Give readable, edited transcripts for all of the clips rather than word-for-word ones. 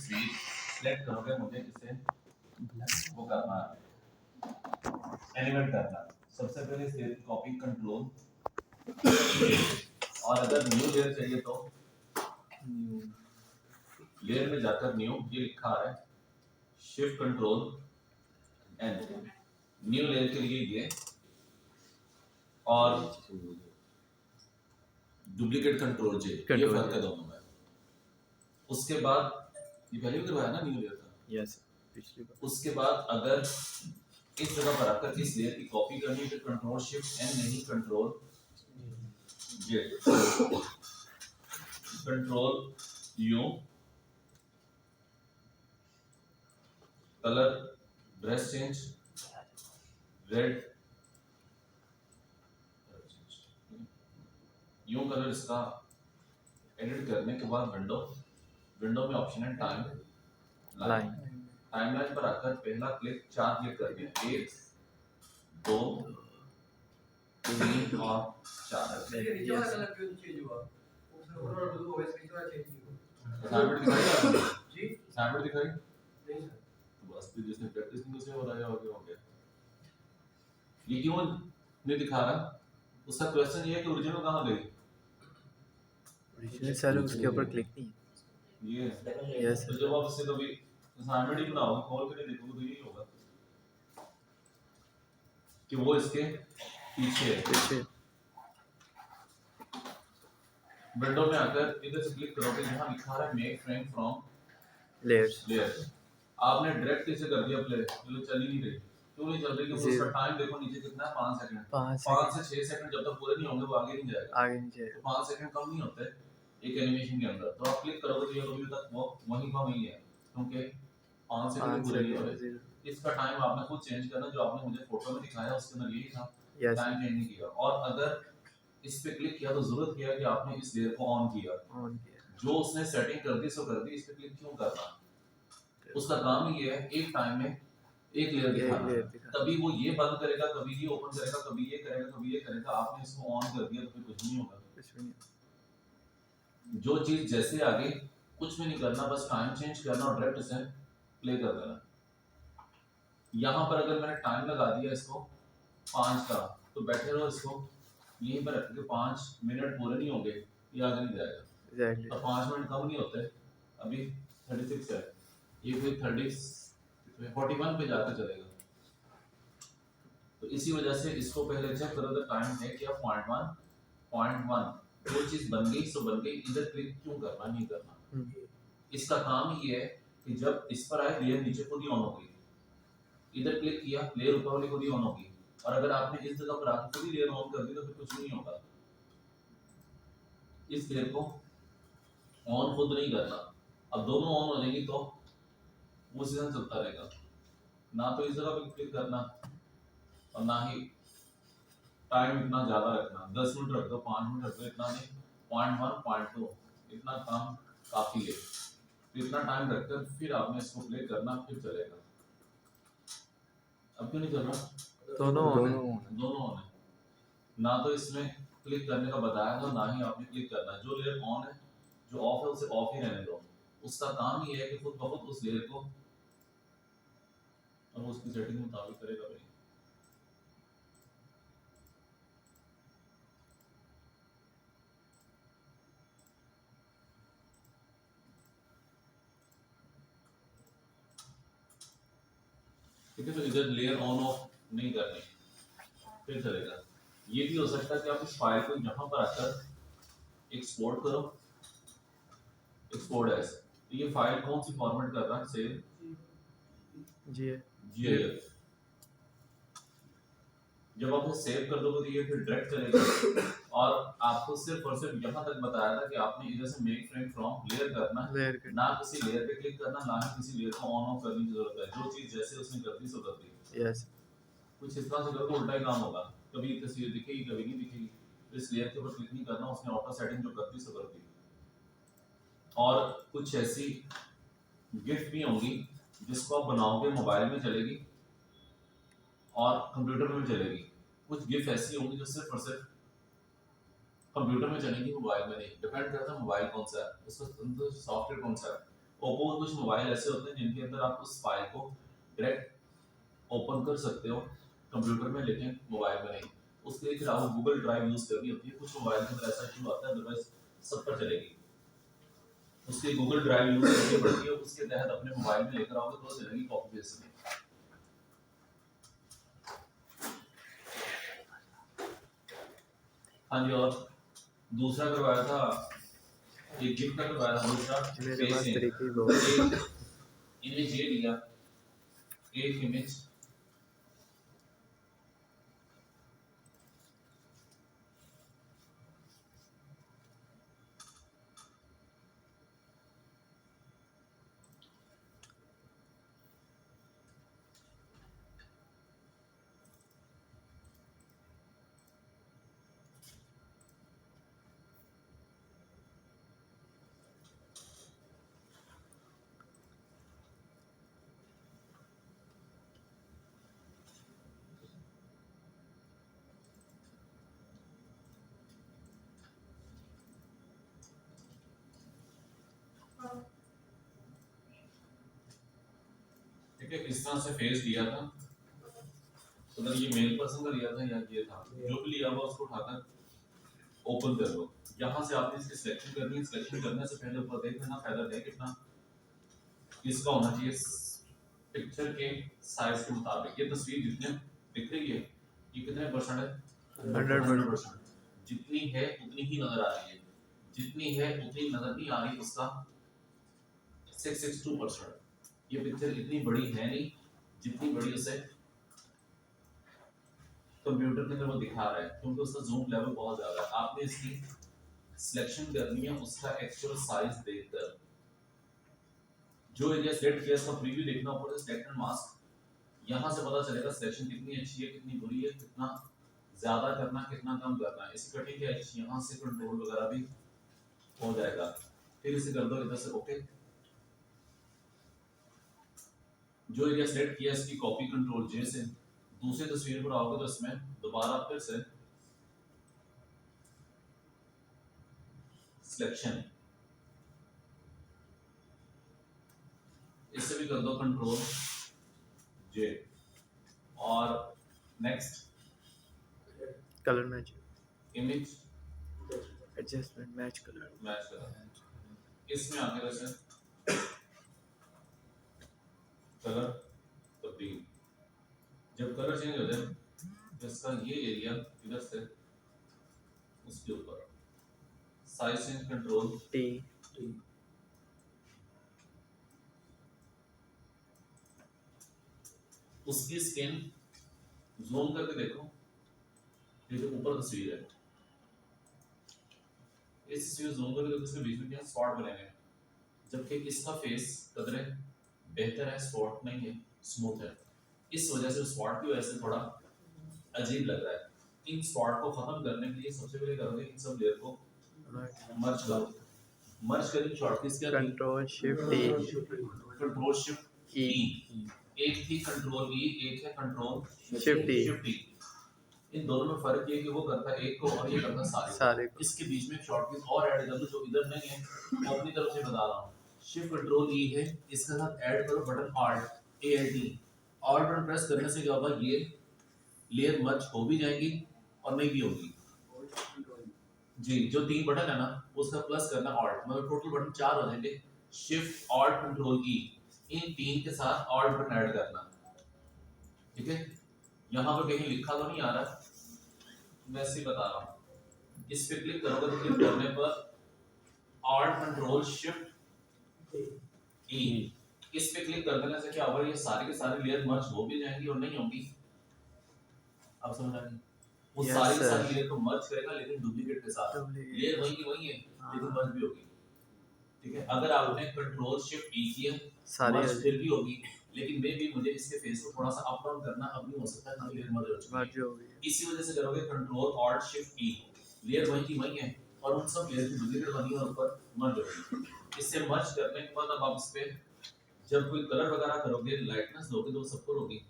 तस्वीर सेलेक्ट करोगे, मुझे इसे वो करना है, एनिमेट करना। सबसे पहले इस लेयर की कॉपी कंट्रोल, और अगर न्यू लेयर चाहिए तो लेयर में जाकर न्यू, ये लिखा है shift control N, new layer के लिए ये, और डुप्लीकेट कंट्रोल जे, ये फर्क है दोनों में। उसके बाद ये पहले भी करवाया ना न्यू लेयर का, यस पिछली बार। उसके बाद अगर इस जगह पर आकर इस लेयर की कॉपी करनी है तो कंट्रोल शिफ्ट एन नहीं, control Z, control you, colour dress change red, you colour इसका एडिट करने के बाद विंडो में ऑप्शन है टाइम लाइन, टाइमलाइन पर आकर पहला क्लिक, 4 क्लिक करने हैं, 1 2 3 और 4। असाइनमेंट दिखाई तो बस फिर जिसने प्रैक्टिस नहीं उसे बताया हो गया। ये क्यों नहीं दिखा रहा? उसका क्वेश्चन ये है कि ओरिजिनल कहाँ गई? ओरिजिनल सर उसके ऊपर क्लिक नहीं है ये यस। तो जब आप इससे कभी असाइनमेंट ही बनाओगे, खोल के नहीं देखोगे तो यही होगा कि वो इसके पीछे है। विंडो में आकर इधर से क्लिक करोगे, जहां लिखा है मेक फ्रेम फ्रॉम लेयर, आपने डायरेक्ट इसे कर दिया प्ले, चलो चल ही नहीं रही। क्यों नहीं चल रही? क्योंकि उसका टाइम देखो नीचे कितना है, 5 सेकंड। 5 से 6 सेकंड जब तक पूरे नहीं होंगे वो आगे नहीं जाएगा, तो 5 सेकंड कम नहीं होते एक एनिमेशन के अंदर। तो आप क्लिक करोगे तो ये अभी तक वो वहीं का वहीं है, क्योंकि 5 सेकंड पूरे नहीं हो रहे। इसका टाइम आपने खुद चेंज करना, जो आपने मुझे फोटो में दिखाया उसके अंदर यही था, टाइम चेंज नहीं किया। और अगर इस पे क्लिक किया तो जरूरत क्या है कि आपने इस लेयर को ऑन किया, जो उसने सेटिंग कर दी सो कर दी। इस पे क्लिक क्यों करना? उसका काम ही ये है एक टाइम में एक लेयर दिखाना, तभी वो ये बंद करेगा, कभी ये ओपन करेगा, कभी ये करेगा, कभी ये करेगा। आपने इसको ऑन कर दिया तो फिर कुछ नहीं होगा। जो चीज जैसे आगे कुछ भी नहीं करना, बस टाइम चेंज करना और डायरेक्ट इसे प्ले कर देना। यहाँ पर अगर मैंने टाइम लगा दिया इसको 5 का, तो बैठे रहो इसको यहीं पर रख के 5 मिनट पूरे नहीं होंगे, ये आगे नहीं जाएगा। तो 5 मिनट कम नहीं होते, अभी 36 है, ये फिर 41 पे जाकर चलेगा। तो इसी वजह से इसको पहले चेक करो तो टाइम है क्या 0.1 वो चीज बन गई सो बन गई। इधर क्लिक क्यों करना, नहीं करना। इसका काम ही ये है कि जब इस पर आए लेयर नीचे खुद ही ऑन हो गई, इधर क्लिक किया लेयर ऊपर वाली खुद ही ऑन होगी। और अगर आपने इस जगह पर आकर खुद ही लेयर ऑन कर दी तो फिर कुछ नहीं होगा। इस लेयर को ऑन खुद नहीं करना। अब दोनों ऑन हो जाएंगी तो वो सीजन चलता रहेगा। ना तो इस जगह पे क्लिक करना और ना ही टाइम इतना ज्यादा रखना, 10 मिनट रख दो, 5 मिनट रख दो, इतना नहीं, 0.1 0.2 इतना काम काफी है। तो इतना टाइम रखकर फिर आपने इसको प्ले करना, फिर चलेगा। अब क्यों नहीं चल रहा? दोनों ऑन है। ना तो इसमें क्लिक करने का बताया था, ना ही आपने क्लिक करना। जो लेयर ऑन है, जो ऑफ है उसे ऑफ ही रहने दो। उसका काम ही है कि खुद ब खुद उस लेयर को अब उसकी सेटिंग मुताबिक करेगा भाई। ठीक है, तो इधर लेयर ऑन ऑफ नहीं करनी, फिर चलेगा। ये भी हो सकता है कि आप इस फाइल को यहाँ पर आकर एक्सपोर्ट करो, एक्सपोर्ट एज। तो ये फाइल कौन सी फॉर्मेट कर रहा है? Save GIF. जब आप इसे सेव कर दोगे तो ये फिर डायरेक्ट चलेगा। और आपको सिर्फ और सिर्फ यहाँ तक बताया था कि आपने इधर से मेक फ्रेम फ्रॉम लेयर करना, ना किसी लेयर पे क्लिक करना, ना ही किसी लेयर को ऑन ऑफ करने की जरूरत है। जो चीज जैसे उसने कर दी सो कर दी। यस, कुछ इस तरह से करो तो उल्टा ही काम होगा, कभी तस्वीर दिखेगी कभी नहीं दिखेगी। तो इस लेयर के ऊपर क्लिक नहीं करना, उसने ऑटो सेटिंग जो कर दी सो कर दी। और कुछ ऐसी गिफ्ट भी होंगी जिसको आप बनाओगे मोबाइल में चलेगी और कंप्यूटर में भी चलेगी। कुछ गिफ्ट ऐसी होंगी जो सिर्फ और सिर्फ कंप्यूटर में चलेगी, मोबाइल में नहीं। डिपेंड करता है मोबाइल कौन सा है, उसका सॉफ्टवेयर कौन सा है। ओप्पो के कुछ मोबाइल ऐसे होते हैं जिनके अंदर आप उस फाइल को डायरेक्ट ओपन कर सकते हो कंप्यूटर में, लेकिन मोबाइल में नहीं। उसके लिए फिर आपको गूगल ड्राइव यूज करनी होती है। कुछ मोबाइल के अंदर ऐसा इशू आता है, अदरवाइज सब पर चलेगी। उसके गूगल ड्राइव यूज करनी पड़ती है, उसके तहत अपने मोबाइल में लेकर आओगे तो चलेगी कॉपी पेस्ट में। हाँ जी, और दूसरा करवाया था, एक गिफ्ट का करवाया था, दूसरा मेरे पास फेसिंग। तरीके बहुत एक इमेज ये लिया, एक इमेज ठीक है, इस तरह से फेस दिया था। अगर ये मेल पर्सन का लिया था या ये था, जो भी लिया हुआ उसको उठाकर ओपन कर लो। यहाँ से आपने इसकी सिलेक्शन करनी है। सिलेक्शन करने से पहले ऊपर देख लेना फेदर है कितना इसका होना चाहिए पिक्चर के साइज के मुताबिक। ये तस्वीर जितने दिख रही है ये कितने परसेंट है? 100%। जितनी है उतनी ही नजर आ रही है, जितनी है उतनी नजर नहीं आ रही उसका 662%। ये पिक्चर इतनी बड़ी है नहीं जितनी बड़ी उसे कंप्यूटर के अंदर वो दिखा रहा है, क्योंकि उसका जूम लेवल बहुत ज्यादा है। आपने इसकी सिलेक्शन करनी है उसका एक्चुअल साइज देखकर। जो एरिया सेलेक्ट किया इसका प्रीव्यू देखना, ऊपर से सिलेक्ट एंड मास्क, यहां से पता चलेगा सिलेक्शन कितनी अच्छी है कितनी बुरी है, कितना ज्यादा करना कितना कम करना है। इसकी कटिंग है अच्छी, यहां से कंट्रोल वगैरह भी हो जाएगा। फिर इसे कर दो इधर से ओके। जो एरिया सेलेक्ट किया इसकी कॉपी कंट्रोल जे से दूसरी तस्वीर पर आओगे तो इसमें दोबारा फिर से सिलेक्शन, इससे भी कर दो कंट्रोल जे, और next colour match, image adjustment, match colour. Match colour. इसमें आगे वैसे कलर तब्दील, जब कलर चेंज हो जाए तो इसका ये एरिया इधर से उसके ऊपर साइज चेंज कंट्रोल टी, उसकी स्किन जूम करके देखो। ये जो ऊपर तस्वीर है इस तस्वीर जूम करके देखो, इसके बीच में क्या स्पॉट बने हैं, जबकि इसका फेस कदरे बेहतर है, स्पॉट नहीं है, स्मूथ है। इस वजह से स्पॉट की वजह से थोड़ा अजीब लग रहा है। इन स्पॉट को खत्म करने के लिए सबसे पहले करोगे इन सब लेयर को मर्ज करो। मर्ज करने की शॉर्टकट क्या थी? कंट्रोल शिफ्ट ई, कंट्रोल शिफ्ट ई, ई। एक थी कंट्रोल ई, एक है कंट्रोल शिफ्ट ई। शिफ्ट ई। इन दोनों में फर्क ये है कि वो करता है एक को और ये करता है सारे को। इसके बीच में शॉर्टकट और ऐड कर दो जो इधर नहीं है, वो अपनी तरफ से बता रहा हूँ। शिफ्ट कंट्रोल ई है, इसके साथ ऐड करो button ALT ALT। Alt button press करने से क्या होगा, ये लेयर मर्ज हो भी जाएगी और नहीं भी होगी। जी, जो तीन बटन है ना उसका प्लस करना ऑल्ट, मतलब टोटल बटन 4 हो जाएंगे। शिफ्ट ऑल्ट कंट्रोल ई, इन तीन के साथ ऑल्ट बटन ऐड करना। ठीक है, यहाँ पर कहीं लिखा तो नहीं आ रहा, वैसे ही बता रहा हूँ। इस पे क्लिक करोगे तो क्लिक करने पर ऑल्ट कंट्रोल शिफ्ट ई, इस पे क्लिक कर देने से क्या होगा, ये सारे के सारे लेयर मर्ज हो भी जाएंगी और नहीं होंगी। अब समझ आ गई? वो Yes, सारी sir. सारी लेयर को मर्ज करेगा लेकिन डुप्लीकेट के साथ। Duplicate। लेयर वही की वही है लेकिन हाँ। मर्ज भी होगी। ठीक है, अगर आपने कंट्रोल शिफ्ट ई किया सारी मर्ज फिर भी होगी, लेकिन मे भी मुझे इसके फेस को थोड़ा सा अप डाउन करना, अब नहीं हो सकता क्योंकि लेयर मर्ज हो चुकी है। मर्ज हो गई। इसी वजह से करोगे कंट्रोल ऑल्ट शिफ्ट ई, लेयर वही की वही है और उन सब लेयर की डुप्लीकेट बनी और ऊपर मर्ज होगी। इससे मर्ज करने के बाद अब आप इस पे जब कोई कलर वगैरह करोगे, लाइटनेस दोगे तो सब करोगे,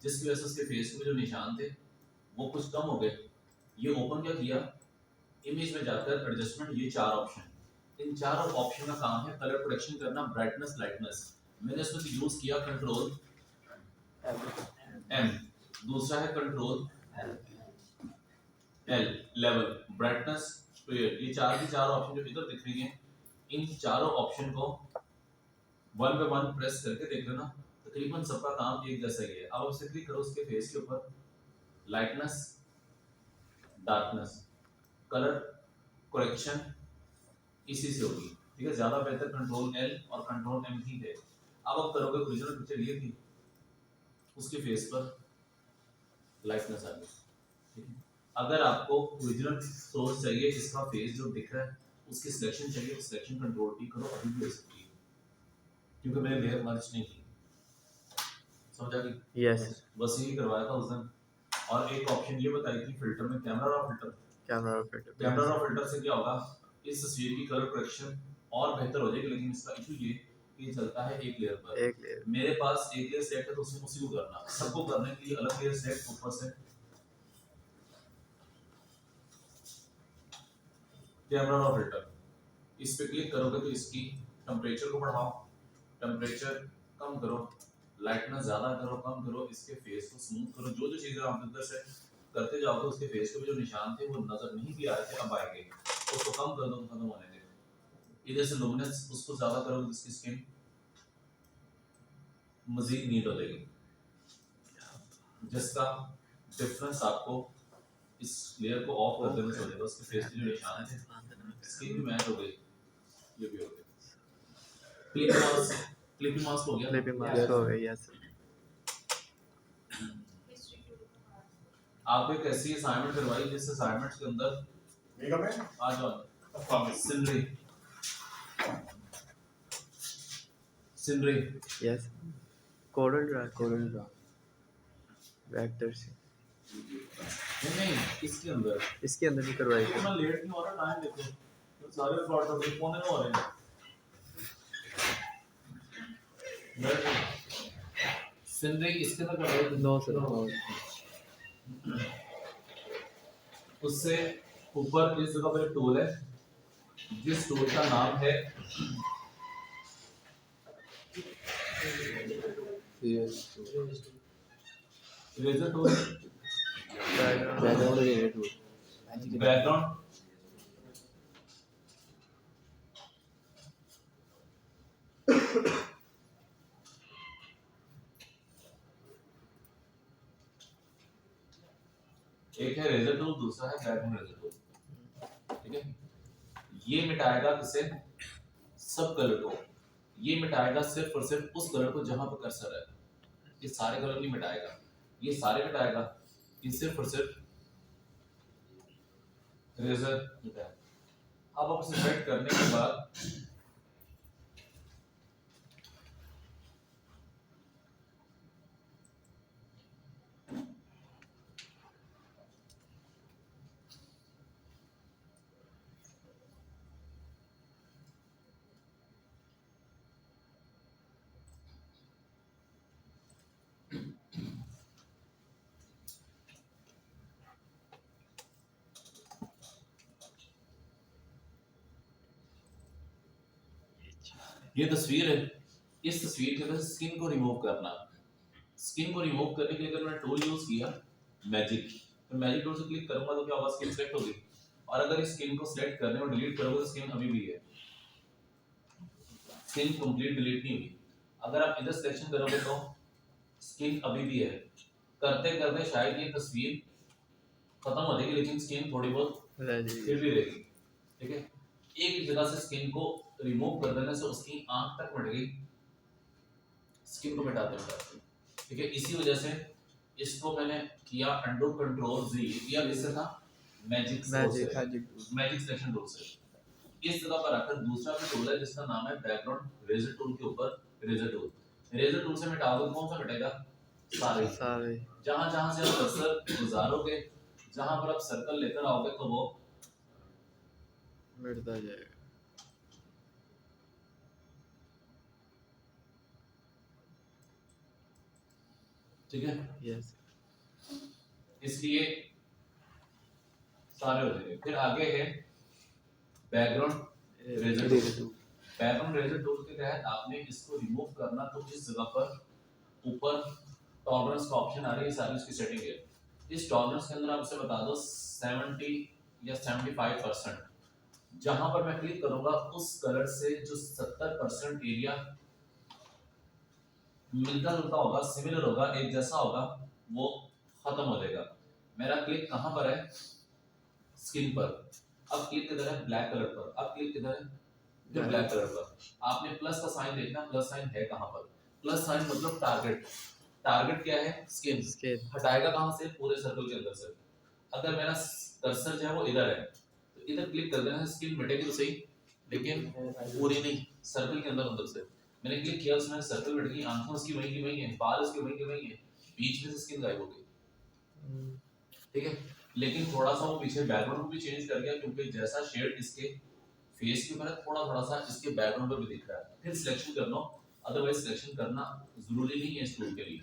जिसकी वजह से उसके फेस पे जो निशान थे वो कुछ कम हो गए। ये ओपन क्या किया, इमेज में जाकर एडजस्टमेंट, ये चार ऑप्शन, इन चारों ऑप्शन का काम है कलर प्रोडक्शन करना, ब्राइटनेस, लाइटनेस। मैंने इसमें यूज किया कंट्रोल एम, दूसरा है control L, level, brightness, clear. ये चार की चार ऑप्शन जो इधर दिख रही हैं, इन चारों ऑप्शन को वन पे वन प्रेस करके देख लेना, तकरीबन सबका काम एक जैसा ही है। अब आप क्लिक करो उसके फेस के ऊपर, लाइटनेस, डार्कनेस, कलर करेक्शन इसी से होगी, ठीक है। ज्यादा बेहतर कंट्रोल एल और कंट्रोल एम ही है। अब आप करोगे ओरिजिनल पिक्चर ये थी, उसके फेस पर लाइटनेस आ गई, ठीक है। अगर आपको ओरिजिनल सोर्स चाहिए, इसका फेस जो दिख रहा है उसकी सिलेक्शन चाहिए, सिलेक्शन कंट्रोल टी करो, अभी भी हो सकती है, क्योंकि मैंने लेयर मर्ज नहीं की, समझा कि यस बस यही करवाया था उस दिन। और एक ऑप्शन ये बताई थी फिल्टर में, camera raw filter. Camera filter camera raw filter से क्या होगा, इस तस्वीर की कलर करेक्शन और बेहतर हो जाएगी, लेकिन इसका इशू ये चलता है एक लेयर पर। एक लेयर मेरे पास एक लेयर सेट है तो उसमें उसी को करना, सबको करने के लिए अलग लेयर सेट ऊपर से कैमरा रॉ फिल्टर, इस पे क्लिक करोगे तो इसकी टेम्परेचर को बढ़ाओ, टेम्परेचर कम करो, लाइटनेस ज्यादा करो, कम करो, इसके फेस को स्मूथ करो। जो जो चीजें आप अंदर से करते जाओगे उसके फेस के जो निशान थे वो नजर नहीं भी आ रहे थे, अब आएंगे, उसको कम कर दो तो खत्म होने दो। इधर से लुमिनेंस उसको ज्यादा करोगे तो इसकी स्किन मजीद नीट हो जाएगी, जिसका डिफरेंस आपको इस लेयर को ऑफ कर देने से हो जाएगा। उसके फेस के जो निशान थे, स्किन भी मैच हो गई, ये भी हो गया। क्लिपिंग मास्क हो गया, क्लिपिंग मास्क हो गई। यस आपको एक ऐसी असाइनमेंट करवाई जिस असाइनमेंट के अंदर आ जाओ scenery scenery yes Corel Draw vector से नहीं इसके अंदर इसके अंदर भी करवाई थी। इतना लेट नहीं हो रहा, टाइम देखो तो सारे रिकॉर्ड कर दे, पौने 9 हो रहे हैं। सीनरी इसके अंदर करवाई थी, 9 सर उससे ऊपर इस जगह पर एक टूल है, जिस टूल का नाम है eraser tool, background eraser tool background एक है रेजर टूल, दूसरा है बैकग्राउंड रेजर टूल, ठीक है। ये मिटाएगा किसे, सब कलर को, ये मिटाएगा सिर्फ और सिर्फ उस कलर को जहां पर कर्सर है, ये सारे कलर नहीं मिटाएगा, ये सारे मिटाएगा, ये सिर्फ और सिर्फ रेजर मिटाएगा। अब आप इसे सेट करने के बाद ये तस्वीर है, इस तस्वीर के अंदर स्किन को रिमूव करना। स्किन को रिमूव करने के लिए अगर मैंने टूल यूज किया मैजिक, तो मैजिक टूल से क्लिक करूंगा तो क्या होगा, स्किन सेलेक्ट होगी। और अगर इस स्किन को सिलेक्ट करने और डिलीट करोगे तो स्किन अभी भी है, स्किन कंप्लीट डिलीट नहीं हुई। अगर आप इधर सिलेक्शन करोगे तो स्किन अभी भी है, करते करते शायद ये तस्वीर खत्म हो जाएगी, लेकिन स्किन थोड़ी बहुत फिर भी रहेगी, ठीक है। एक जगह से स्किन को रिमूव कर देने से उसकी आंख तक मिट गई, स्किन को मिटाते मिटाते, ठीक है। इसी वजह से इसको मैंने किया अंडू कंट्रोल Z, किया किससे था, मैजिक सिलेक्शन टूल से। इस जगह पर आकर दूसरा भी टूल है जिसका नाम है बैकग्राउंड रेजर टूल के ऊपर रेजर टूल। रेजर टूल से मिटाओगे कौन सा मिटेगा, सारे। जहां जहां से आप कर्सर गुजारोगे, जहां पर आप सर्कल लेकर आओगे तो वो मिटता जाएगा। ठीक है, यस इसलिए सारे हो जाएंगे। फिर आगे है background eraser tool. Background eraser tool के तहत आपने इसको रिमूव करना, तो इस जगह पर ऊपर टॉलरेंस का ऑप्शन आ रही है, सारी इसकी सेटिंग है। इस टॉलरेंस के अंदर आप इसे बता दो 70 या 75%। जहां पर मैं क्लिक करूंगा उस कलर से जो 70% एरिया मिलता जुलता होगा, सिमिलर होगा, एक जैसा होगा, वो खत्म हो जाएगा। मेरा क्लिक कहां पर है? स्किन पर। अब क्लिक किधर है? ब्लैक कलर पर। अब क्लिक किधर है? फिर ब्लैक कलर पर। आपने प्लस का साइन देखना, प्लस साइन है कहां पर? प्लस साइन मतलब टारगेट। टारगेट क्या है? स्किन। हटाएगा कहां से? पूरे सर्कल के अंदर से। अगर मेरा कर्सर जो है वो इधर है, तो इधर क्लिक कर देना, स्किन मिटेगी तो सही, लेकिन पूरी नहीं, सर्कल के अंदर अंदर से। मैंने क्लिक किया, उसमें सर्कल मिट गई, आंखें उसकी वहीं की वहीं है, बाल उसके वहीं के वहीं है, बीच में से स्किन गायब हो गई। ठीक है, लेकिन थोड़ा सा वो पीछे बैकग्राउंड को भी चेंज कर गया, क्योंकि जैसा शेड इसके फेस के ऊपर है, थोड़ा थोड़ा सा इसके बैकग्राउंड पर भी दिख रहा है। फिर सिलेक्शन कर लो, अदरवाइज सिलेक्शन करना जरूरी नहीं है इस टूल के लिए।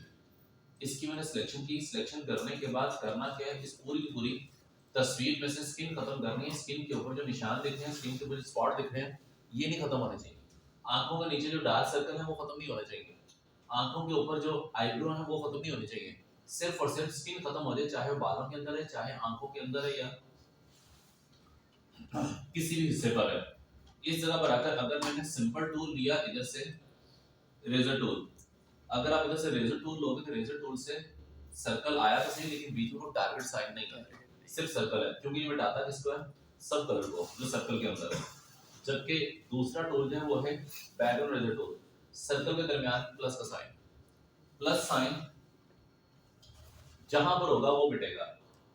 इसकी मैंने सिलेक्शन की, सिलेक्शन करने के बाद करना क्या है, इस पूरी की पूरी तस्वीर में से स्किन खत्म करनी है। स्किन के ऊपर जो निशान दिख रहे हैं, स्किन के ऊपर जो स्पॉट दिख रहे हैं, ये नहीं खत्म होने चाहिए। आंखों के नीचे जो डार्क सर्कल है वो खत्म नहीं होने चाहिए। आंखों के ऊपर जो आईब्रो है वो खत्म नहीं होने चाहिए। सिर्फ और सिर्फ स्किन खत्म हो जाए, चाहे बालों के अंदर है, चाहे आंखों के अंदर है, या किसी भी हिस्से पर है। इस जगह पर आकर अगर मैंने सिंपल टूल लिया इधर से, रेजर टूल, अगर आप इधर से रेजर टूल लोगे तो रेजर टूल से सर्कल आया तो सही, लेकिन बीच में वो टारगेट साइन नहीं है, सिर्फ सर्कल है, क्योंकि ये बताता किसको है? सब कलर को जो सर्कल के अंदर है। जबकि दूसरा टूल जो है वो है बैकग्राउंड रेजर टूल। सर्कल के दरमियान प्लस का साइन, प्लस साइन जहां पर होगा वो मिटेगा।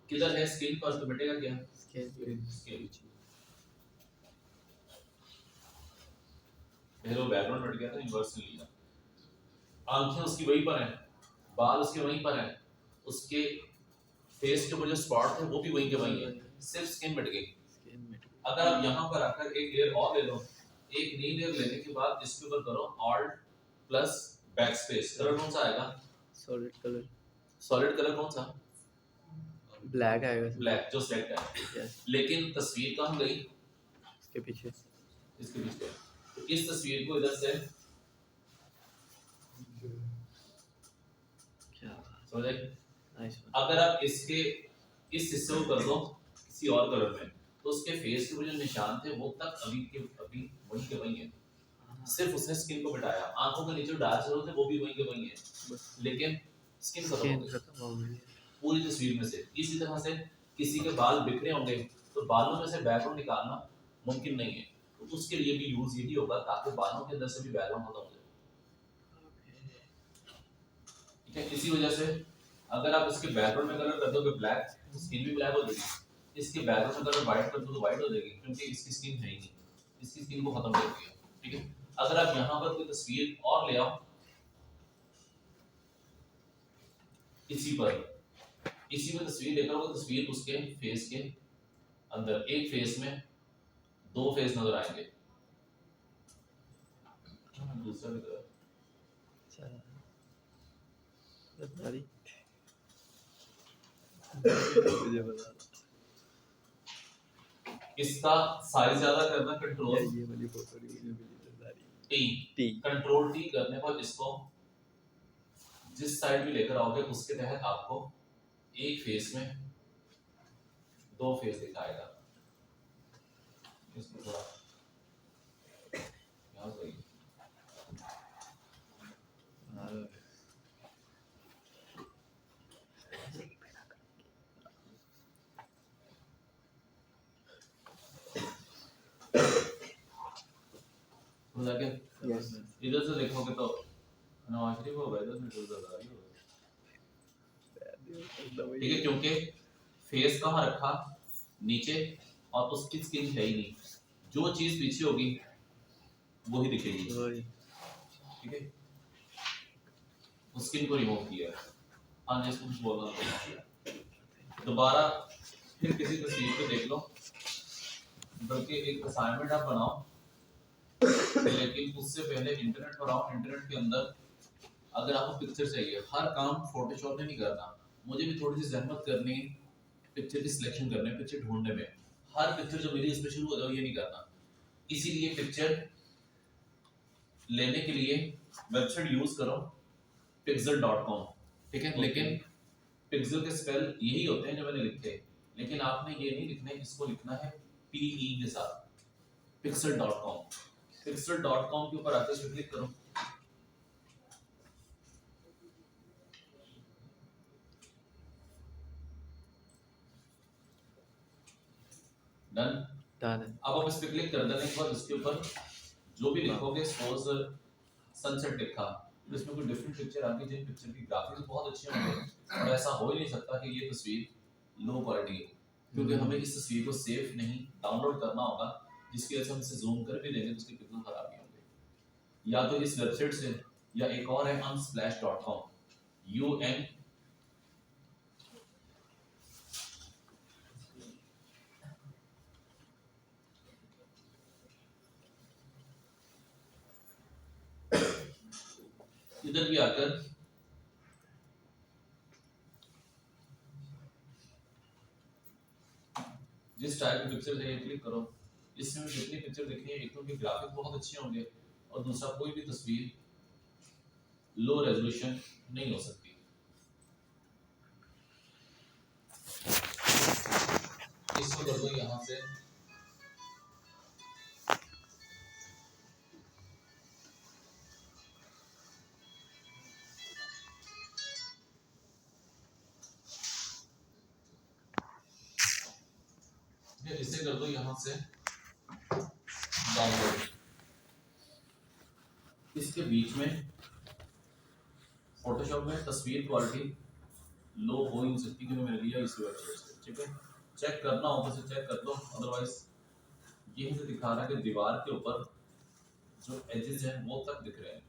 किधर है? स्किन पर, तो मिटेगा क्या? स्किन। पहले वो बैकग्राउंड मिट गया था, इन्वर्स से लिया। आंखें उसकी वहीं पर हैं, बाल उसके वहीं पर हैं, उसके फेस के ऊपर जो स्पॉट थे वो भी वहीं के वहीं है, सिर्फ स्किन मिट गई। अगर आप यहाँ पर आकर एक लेयर और ले लो, एक नई लेयर लेने के बाद इसके ऊपर करो ऑल्ट प्लस बैकस्पेस, कलर कौन सा आएगा? Solid colour. सॉलिड कलर कौन सा? ब्लैक आएगा। ब्लैक जो सेलेक्ट है। yes. लेकिन तस्वीर कहाँ गई? इसके पीछे। इसके पीछे। तो इस तस्वीर को इधर से क्या समझ आई? नाइस। अगर आप इसके इस हिस्से को कर दो किसी और कलर में, तो उसके फेस के जो निशान थे वो तक अभी के अभी वहीं के वहीं है, सिर्फ उसने स्किन को मिटाया। आंखों के नीचे डार्क सर्कल थे वो भी वहीं के वहीं है, लेकिन स्किन खत्म हो गई पूरी तस्वीर में से। इसी तरह से किसी के बाल बिखरे होंगे तो बालों में से बैकग्राउंड निकालना मुमकिन नहीं है, तो उसके लिए भी यूज यही होगा, ताकि बालों के अंदर से भी बैकग्राउंड खत्म हो जाए। ठीक है, इसी वजह से अगर आप इसके बैकग्राउंड में कलर कर दोगे ब्लैक, तो स्किन भी ब्लैक हो जाएगी। इसके बैकग्राउंड में कलर व्हाइट कर दो तो व्हाइट हो जाएगी, क्योंकि इसकी स्किन है ही नहीं, इसकी स्किन को खत्म कर दिया। ठीक है, अगर आप यहाँ पर कोई तस्वीर और ले आओ इसी पर, इसी में तस्वीर लेकर वो तस्वीर उसके फेस के अंदर, एक फेस में दो फेस नजर आएंगे, दूसरा भी कलर इसका साइज ज्यादा करना, कंट्रोल ये वाली फोटो टी, कंट्रोल टी करने पर इसको जिस साइड भी लेकर आओगे उसके तहत आपको एक फेस में दो फेस दिखाएगा। इसको थोड़ा यहाँ से इधर से देखोगे तो नवाज शरीफ होगा, इधर से गुलजारी होगा। ठीक है, क्योंकि फेस कहाँ रखा? नीचे, और उसकी स्किन है ही नहीं, जो चीज पीछे होगी वही दिखेगी। ठीक है, स्किन को रिमूव किया। हाँ जी, इसको कुछ बोलना पड़ेगा। दोबारा फिर किसी तस्वीर को देख लो, बल्कि एक असाइनमेंट आप बनाओ, लेकिन उससे पहले इंटरनेट पर आओ। इंटरनेट के अंदर अगर आपको पिक्चर चाहिए, हर काम फोटोशॉप में नहीं करना, मुझे भी थोड़ी सी जहमत करनी है पिक्चर की सिलेक्शन करने, पिक्चर ढूंढने में। हर पिक्चर जो मेरी इसमें शुरू हो जाए ये नहीं करना, इसीलिए पिक्चर लेने के लिए वेबसाइट यूज करो pixel.com, ठीक है। लेकिन पिक्सल के स्पेल यही होते हैं जो मैंने लिखे, लेकिन आपने ये नहीं लिखना है, इसको लिखना है PE के साथ, pixel.com। pixel.com के ऊपर आके इस पे क्लिक करो। डन। डन है। अब आप इस पे क्लिक कर देने के बाद इसके ऊपर जो भी लिखोगे सपोज सनसेट लिखा, तो इसमें कोई डिफरेंट पिक्चर आ गई, जिन पिक्चर की ग्राफिक्स बहुत अच्छे होंगे, और ऐसा हो ही नहीं सकता कि ये तस्वीर लो क्वालिटी है, क्योंकि हमें इस तस्वीर को सेव नहीं डाउनलोड करना होगा, जिसकी वजह से हम इसे जूम कर भी देंगे तो उसके पिक्सल खराब नहीं होंगे। या तो इस वेबसाइट से, या एक और है unsplash.com, UN इधर भी आकर जिस टाइप की पिक्चर चाहिए क्लिक करो। इसमें जितनी पिक्चर देखनी है, एक तो उनके ग्राफिक बहुत अच्छे होंगे, और दूसरा कोई भी तस्वीर लो रेजोल्यूशन नहीं हो सकती। इसको कर दो यहाँ से, इसे कर दो यहाँ से डाउनलोड। इसके बीच में फोटोशॉप में तस्वीर क्वालिटी लो हो ही नहीं सकती, क्योंकि मैंने लिया इस वेबसाइट से, ठीक है। चेक करना हो तो चेक कर लो, अदरवाइज ये मुझे दिखा रहा है कि दीवार के ऊपर जो एजेस हैं वो तक दिख रहे हैं।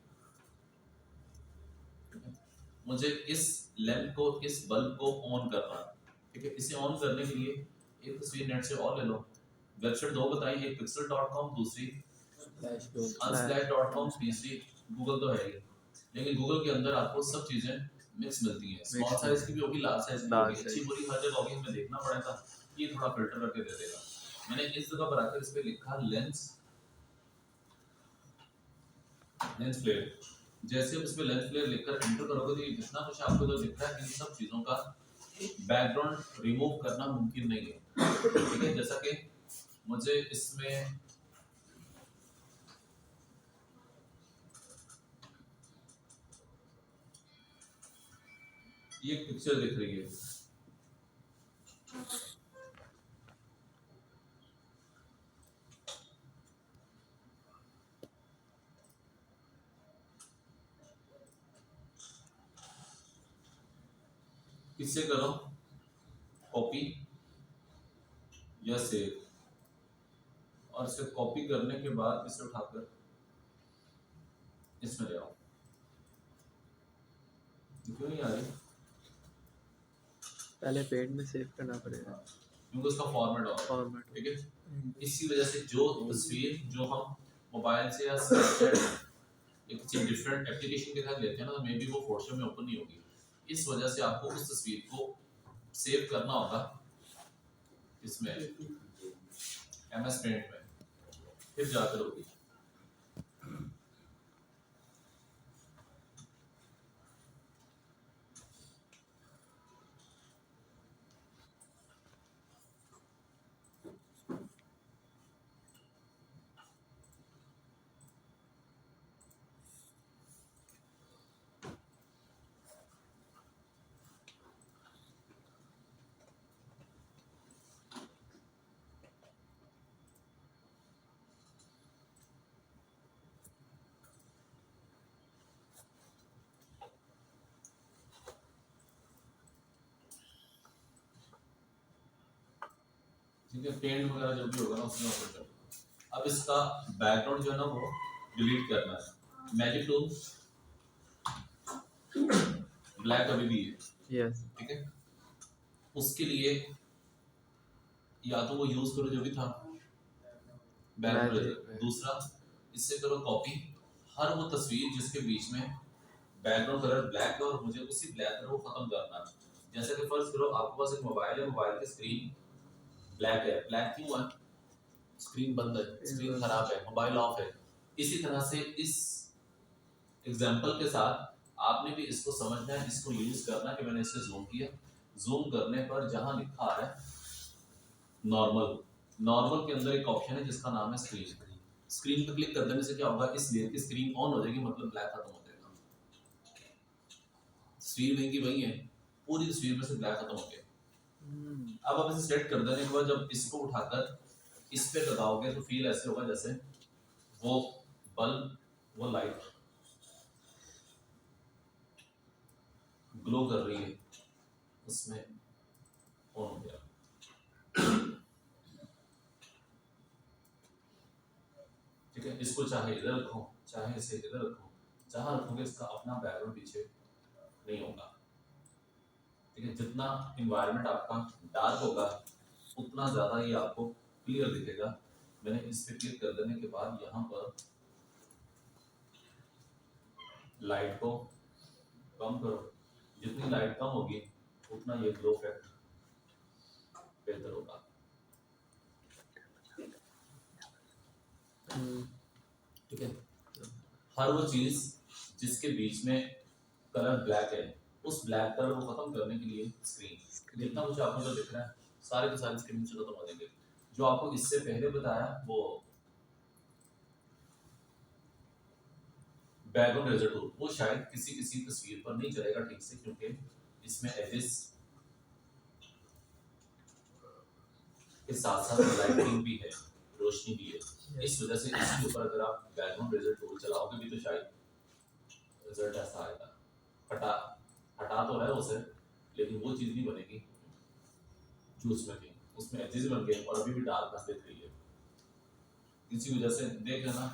मुझे इस लैंप को, इस बल्ब को ऑन करना है, ठीक है। इसे ऑन करने के लिए एक तस्वीर नेट से और ले लो। वेबसाइट दो बताई, एक pixel.com, दूसरी unsplash.com, तीसरी गूगल तो है ही, लेकिन गूगल के अंदर आपको सब चीजें मिक्स मिलती हैं, स्मॉल साइज की भी होगी, लार्ज साइज की होगी, अच्छी बुरी हर जगह होगी, हमें देखना पड़ेगा। ये थोड़ा फिल्टर करके दे देगा। मैंने इस जगह पर आकर इस पे लिखा लेंस फ्लेयर। जैसे आप इसमें लेंस फ्लेयर लिखकर एंटर करोगे तो ये जितना कुछ आपको जो दिख रहा है, इन सब चीजों का बैकग्राउंड रिमूव करना मुमकिन नहीं है, ठीक है। जैसा कि मुझे इसमें ये पिक्चर दिख रही है, इससे करो कॉपी या सेव, और इसे कॉपी करने के बाद इसे उठाकर इसमें ले आओ। क्यों नहीं आ रही? पहले पेड में सेव करना पड़ेगा, क्योंकि उसका फॉर्मेट होगा, ठीक है। इसी वजह से जो तस्वीर जो हम मोबाइल से या एक किसी डिफरेंट एप्लीकेशन के साथ लेते हैं ना, तो मे बी वो फोटोशॉप में ओपन नहीं होगी। इस वजह से आपको उस तस्वीर को सेव करना होगा इसमें MS पेंट में, फिर जाकर होगी। ठीक है, पेंट वगैरह जो भी होगा ना उसमें ओपन कर। अब इसका बैकग्राउंड जो है ना वो डिलीट करना है। मैजिक टूल ब्लैक अभी भी है, यस, ठीक है। उसके लिए या तो वो यूज करो जो भी था बैकग्राउंड, दूसरा इससे करो कॉपी हर वो तस्वीर जिसके बीच में बैकग्राउंड कलर ब्लैक है और मुझे उसी ब्लैक कलर को खत्म करना है। जैसे कि फर्ज करो आपके पास एक मोबाइल है, मोबाइल की स्क्रीन ब्लैक है, ब्लैक क्यों है? स्क्रीन बंद है, स्क्रीन खराब है, मोबाइल ऑफ है। इसी तरह से इस एग्जांपल के साथ आपने भी इसको समझना है, इसको यूज करना है कि मैंने इसे जूम किया, जूम करने पर जहां लिखा आ रहा है नॉर्मल, नॉर्मल के अंदर एक ऑप्शन है जिसका नाम है स्क्रीन। स्क्रीन पर क्लिक कर देने से क्या होगा, इस लेयर की स्क्रीन ऑन हो जाएगी, मतलब ब्लैक खत्म हो जाएगा। तस्वीर वहीं की वहीं है, पूरी तस्वीर में से ब्लैक खत्म हो गया। अब आप इसे सेट कर देने के बाद जब इसको उठाकर इस पे लगाओगे तो फील ऐसे होगा जैसे वो बल्ब, वो लाइट ग्लो कर रही है, उसमें ऑन हो गया। ठीक है, इसको चाहे इधर रखो, चाहे इसे इधर रखो, जहां रखोगे इसका अपना बैकग्राउंड पीछे नहीं होगा। ठीक है, जितना इन्वायरमेंट आपका डार्क होगा उतना ज्यादा ये आपको क्लियर दिखेगा। मैंने इस पे क्लिक कर देने के बाद यहाँ पर लाइट को कम करो, जितनी लाइट कम होगी उतना ये ग्लो इफेक्ट बेहतर होगा। ठीक है, हर वो चीज जिसके बीच में कलर ब्लैक है, उस ब्लैक कलर को खत्म करने के लिए स्क्रीन, जितना कुछ आपको जो दिख रहा है सारे के सारे स्क्रीन से खत्म हो जाएंगे। जो आपको इससे पहले बताया वो बैकग्राउंड रेजर टूल, वो शायद किसी किसी तस्वीर पर नहीं चलेगा ठीक से, क्योंकि इसमें एजेस के साथ साथ लाइटिंग भी है, रोशनी भी है। इस वजह से इसके ऊपर अगर आप बैकग्राउंड रेजर टूल चलाओगे भी तो शायद रिजल्ट ऐसा आएगा। हटा तो रहा है उसे, लेकिन वो चीज नहीं बनेगी जो उसमें थी, उसमें एजेस बन गए और अभी भी डार्कनेस दिख रही है। इसी वजह से देख लेना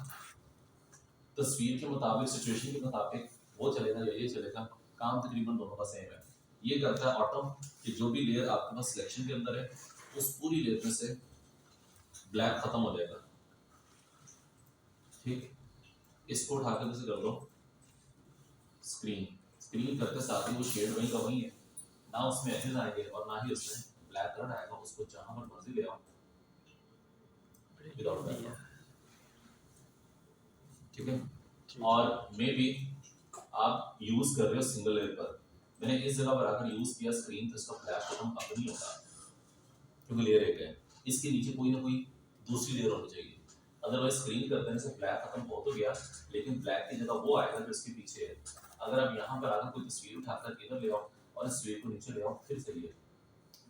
तस्वीर के मुताबिक, सिचुएशन के मुताबिक वो चलेगा या ये चलेगा, काम तकरीबन दोनों का सेम है। ये करता है ऑटो कि जो भी लेयर आपके पास सिलेक्शन के अंदर है उस पूरी लेयर में से ब्लैक खत्म हो जाएगा। ठीक, इसको उठाकर जैसे कर लो स्क्रीन, स्क्रीन करते साथ ही वो शेड वहीं का वहीं है, ना उसमें एजेस आएंगे और ना ही उसमें ब्लैक कलर आएगा। उसको जहां पर मर्जी ले आओ विदाउट बैकग्राउंड। ठीक है, और मे बी आप यूज कर रहे हो सिंगल लेयर पर, मैंने इस जगह पर आकर यूज किया स्क्रीन तो इसका ब्लैक खत्म अब नहीं होगा क्योंकि लेयर एक है, इसके नीचे कोई ना कोई दूसरी लेयर होनी चाहिए। अदरवाइज स्क्रीन कर देने से ब्लैक खत्म हो तो गया, लेकिन ब्लैक की जगह वो आएगा जो इसके पीछे है। अगर आप यहाँ पर आकर कोई तस्वीर उठाकर इधर ले आओ और इस तस्वीर को नीचे ले आओ फिर सही है,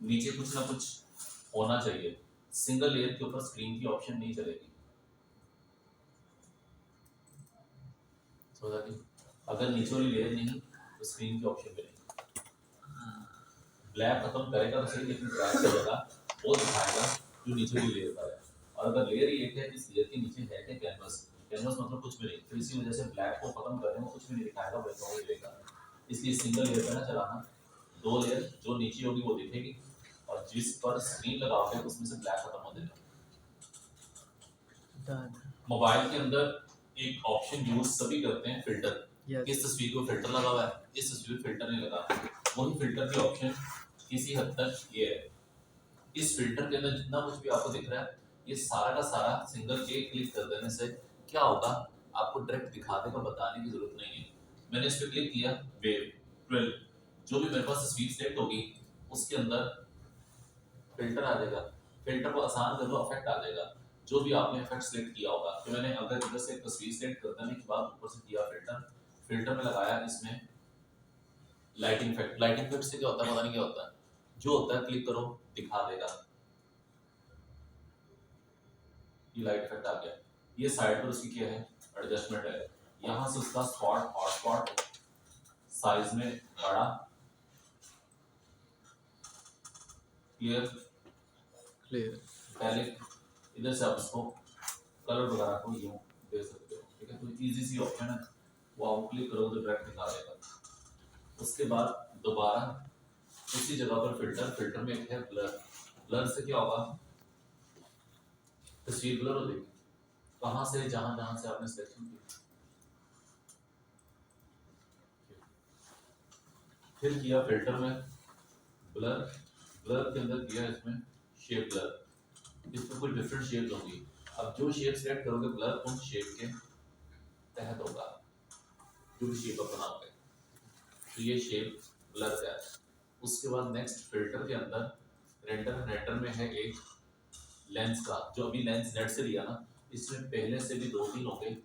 नीचे कुछ ना कुछ होना चाहिए। सिंगल लेयर के ऊपर स्क्रीन की ऑप्शन नहीं चलेगी। अगर नीचे वाली लेयर नहीं तो स्क्रीन की ऑप्शन मिलेगी। ब्लैक खत्म करेगा तो सही, लेकिन ब्लैक की जगह वो दिखाएगा जो नीचे वाली लेयर पर है। और अगर लेयर ही एक है, इस लेयर के नीचे है क्या कैनवस, कैनवस मतलब कुछ भी नहीं, तो इसी वजह से ब्लैक को खत्म करने में कुछ भी नहीं दिखाएगा, बैकग्राउंड दिखेगा। इसलिए सिंगल लेयर पे ना चलाना, दो लेयर जो नीचे होगी वो दिखेगी और जिस पर स्क्रीन लगाओगे उसमें से ब्लैक खत्म हो जाएगा। मोबाइल के अंदर एक ऑप्शन यूज सभी करते हैं, फिल्टर। इस तस्वीर को फिल्टर लगा हुआ है, इस तस्वीर फिल्टर नहीं लगा, वही फिल्टर की ऑप्शन किसी हद तक ये है। इस फिल्टर के अंदर जितना कुछ भी आपको दिख रहा है ये सारा का सारा सिंगल एक क्लिक कर देने से क्या होगा, आपको डायरेक्ट दिखा देगा, बताने की जरूरत नहीं है। मैंने इस पे क्लिक किया, वेव 12 जो भी मेरे पास तस्वीर सेलेक्ट होगी उसके अंदर फिल्टर आ जाएगा, फिल्टर को आसान कर दो इफेक्ट आ जाएगा, जो भी आपने इफेक्ट सेलेक्ट किया होगा। तो मैंने अगर इधर से एक तस्वीर सेलेक्ट कर देने के बाद ऊपर से किया फिल्टर, फिल्टर में लगाया इसमें लाइटिंग इफेक्ट। लाइटिंग इफेक्ट से क्या होता है पता नहीं क्या होता है, जो होता है क्लिक करो दिखा देगा। ये लाइट इफेक्ट आ गया, ये साइड पर उसकी क्या है एडजस्टमेंट है, यहाँ से उसका स्पॉट हॉट स्पॉट साइज में बड़ा क्लियर क्लियर, पहले इधर से आप उसको कलर वगैरह को यूं दे सकते हो। ठीक है, तो इजी सी ऑप्शन है, वो आप क्लिक करोगे तो डायरेक्ट दिखा देगा। उसके बाद दोबारा उसी जगह पर फिल्टर, फिल्टर में एक है ब्लर, ब्लर से क्या होगा तस्वीर ब्लर हो जाएगी, कहां से जहां जहां से आपने सिलेक्शन की। फिर किया फिल्टर में ब्लर, ब्लर के अंदर किया इसमें शेप ब्लर, इसमें कुछ डिफरेंट शेप्स होंगी। अब जो शेप सेलेक्ट करोगे ब्लर उन शेप के तहत होगा, जो भी शेप आप बनाओगे। तो ये शेप ब्लर का है। उसके बाद नेक्स्ट फिल्टर के अंदर रेंडर में है एक लेंस का, जो अभी लेंस नेट से लिया ना, इसमें पहले से भी 2-3 होंगे,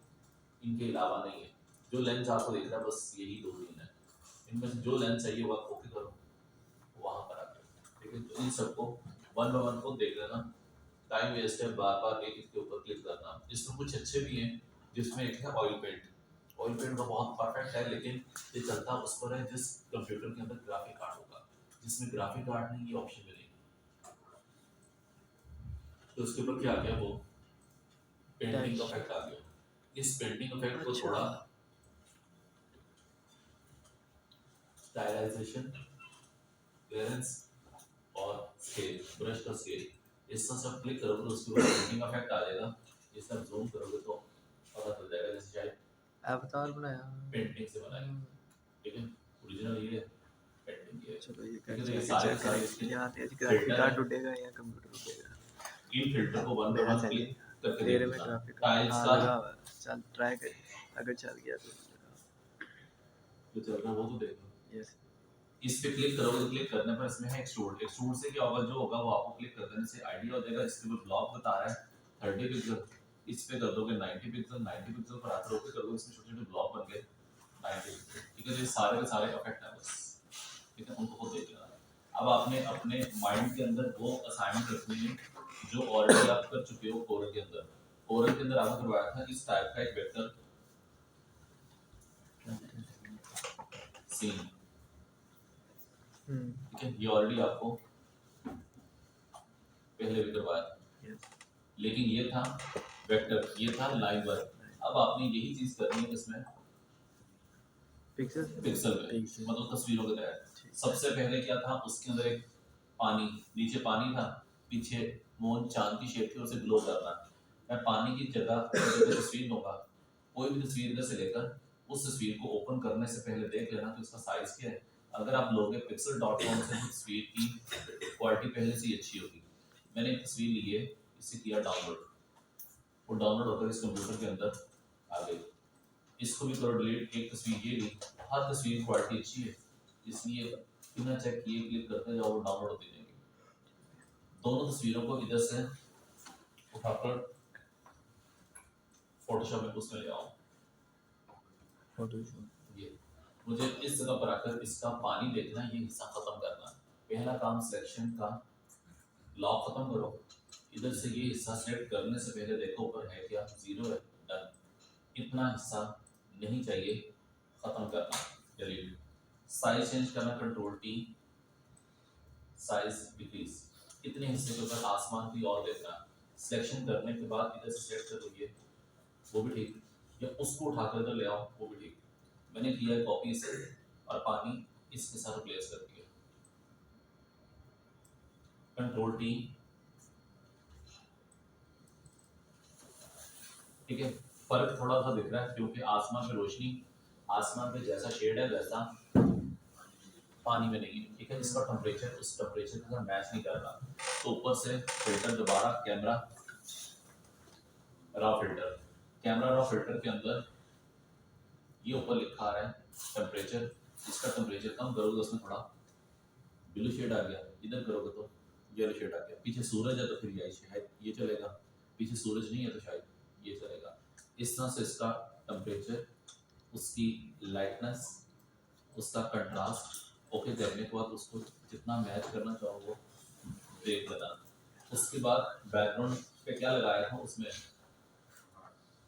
इनके अलावा नहीं है। जो लेंस आपको दिख रहा है बस यही 2-3 है। इनमें से जो लेंस चाहिए वो आप ओके करो, वहां पर आके, ठीक है। तो इन सबको वन बाय वन को देख लेना, टाइम वेस्ट है बार बार एक इसके ऊपर क्लिक करना। इसमें कुछ अच्छे भी हैं, जिसमें एक है ऑयल पेंट। ऑयल पेंट का बहुत परफेक्ट है, लेकिन ये चलता उस पर है जिस कंप्यूटर के अंदर ग्राफिक कार्ड होगा। जिसमें ग्राफिक कार्ड नहीं, ये ऑप्शन मिलेगी। तो उसके ऊपर क्या आ गया, वो पेंटिंग इफेक्ट आ गया। इस पेंटिंग इफेक्ट को थोड़ा स्टाइलाइजेशन, क्लियरेंस और स्केल, ब्रश का स्केल, इसका सब क्लिक करोगे तो उसके ऊपर पेंटिंग इफेक्ट आ जाएगा। इस तरह जूम करोगे तो पता चल जाएगा, जैसे शायद अवतार बनाया पेंटिंग से बनाया, ठीक है। ओरिजिनल ये है, पेंटिंग ये है। चलो ये ठीक है, तो कर ये चेक सारे के सारे करें इसके यहाँ पे ग्राफिक फिल्टर कार्ड है। उड़ेगा या कंप्यूटर उड़ेगा। इन फिल्टर को वन बाय मेरा वन चले क्लिक करके तेरे देख में लेना। ग्राफिक टाइल्स हाँ का लगा हुआ है। चल ट्राई कर, अगर चल गया तो जो चल रहा है वो तो देख लो। यस इस पे क्लिक करोगे तो क्लिक करने पर इसमें है एक्सट्रूड। एक्सट्रूड से क्या होगा, जो होगा वो आपको क्लिक कर देने से आइडिया हो जाएगा। इसके ऊपर ब्लॉक बता रहा है 30 पिक्सल, इस पे कर दोगे 90 पिक्सल, 90 पिक्सल पर आकर ओके कर दोगे, इसमें छोटे छोटे ब्लॉक बन गए 90 पिक्सल, ठीक है। तो ये सारे के सारे इफेक्ट है बस, ठीक है, उनको खुद देख लेना। अब आपने अपने माइंड के अंदर वो असाइनमेंट रखनी है जो ऑलरेडी आप कर चुके हो कोरल के अंदर। कोरल के अंदर आपने करवाया था इस टाइप का एक वेक्टर सीन, ठीक है। ये ऑलरेडी आपको पहले भी करवाया था, यस लेकिन ये था वेक्टर, ये था लाइन वर्क। अब आपने यही चीज करनी है इसमें पिक्सल पिक्सल में, मतलब तस्वीरों के तहत। सबसे पहले क्या था, उसके अंदर एक पानी, नीचे पानी था, पीछे मून चांद की शेप थी, उसे ग्लो करना। मैं पानी की जगह तस्वीर दूंगा, कोई भी तस्वीर इधर से लेकर उस तस्वीर को ओपन करने से पहले देख लेना कि उसका साइज क्या है। अगर आप लोगे pixel.com से तस्वीर की क्वालिटी पहले से ही अच्छी होगी। मैंने एक तस्वीर ली है, इसे किया डाउनलोड, वो डाउनलोड होकर इस कंप्यूटर के अंदर आ गई। इसको भी करो डिलीट। एक तस्वीर ये ली, हर तस्वीर क्वालिटी अच्छी है, इसलिए बिना चेक किए क्लिक करते जाओ, वो डाउनलोड होती जाएगी। दोनों तस्वीरों को इधर से उठाकर फोटोशॉप में उसमें ले आओ। ये मुझे इस जगह पर आकर इसका पानी देखना, ये हिस्सा खत्म करना। पहला काम सिलेक्शन का लॉक खत्म करो, इधर से ये हिस्सा सेलेक्ट करने से पहले देखो ऊपर है क्या, 0 है, डन। इतना हिस्सा नहीं चाहिए, खत्म करना, डिलीट। साइज चेंज करना, कंट्रोल T, साइज डिक्रीज। इतने हिस्से के ऊपर आसमान की और देखना। सिलेक्शन करने के बाद इधर से सेलेक्ट कर लीजिए, वो भी ठीक, या उसको उठाकर इधर ले आओ, वो भी ठीक। मैंने किया है कॉपी से और पानी इसके साथ रिप्लेस कर दिया, कंट्रोल T, ठीक है। फर्क थोड़ा सा दिख रहा है क्योंकि आसमान पे रोशनी, आसमान पे जैसा शेड है वैसा पानी में नहीं है, ठीक है। इसका टेम्परेचर उस टेम्परेचर के साथ मैच नहीं कर रहा, तो ऊपर से फिल्टर दोबारा, camera raw filter, camera raw filter के अंदर ये ऊपर लिखा आ रहा है टेम्परेचर, इसका टेम्परेचर कम करोगे उसमें थोड़ा ब्लू शेड आ गया, इधर करोगे तो येलो शेड आ गया। पीछे सूरज है तो फिर यही शायद ये चलेगा, पीछे सूरज नहीं है तो शायद ये चलेगा। इस तरह से इसका टेम्परेचर, उसकी लाइटनेस, उसका कंट्रास्ट ओके करने के बाद उसको जितना मैच करना चाहो वो देख लेना। उसके बाद बैकग्राउंड पे क्या लगाया था, उसमें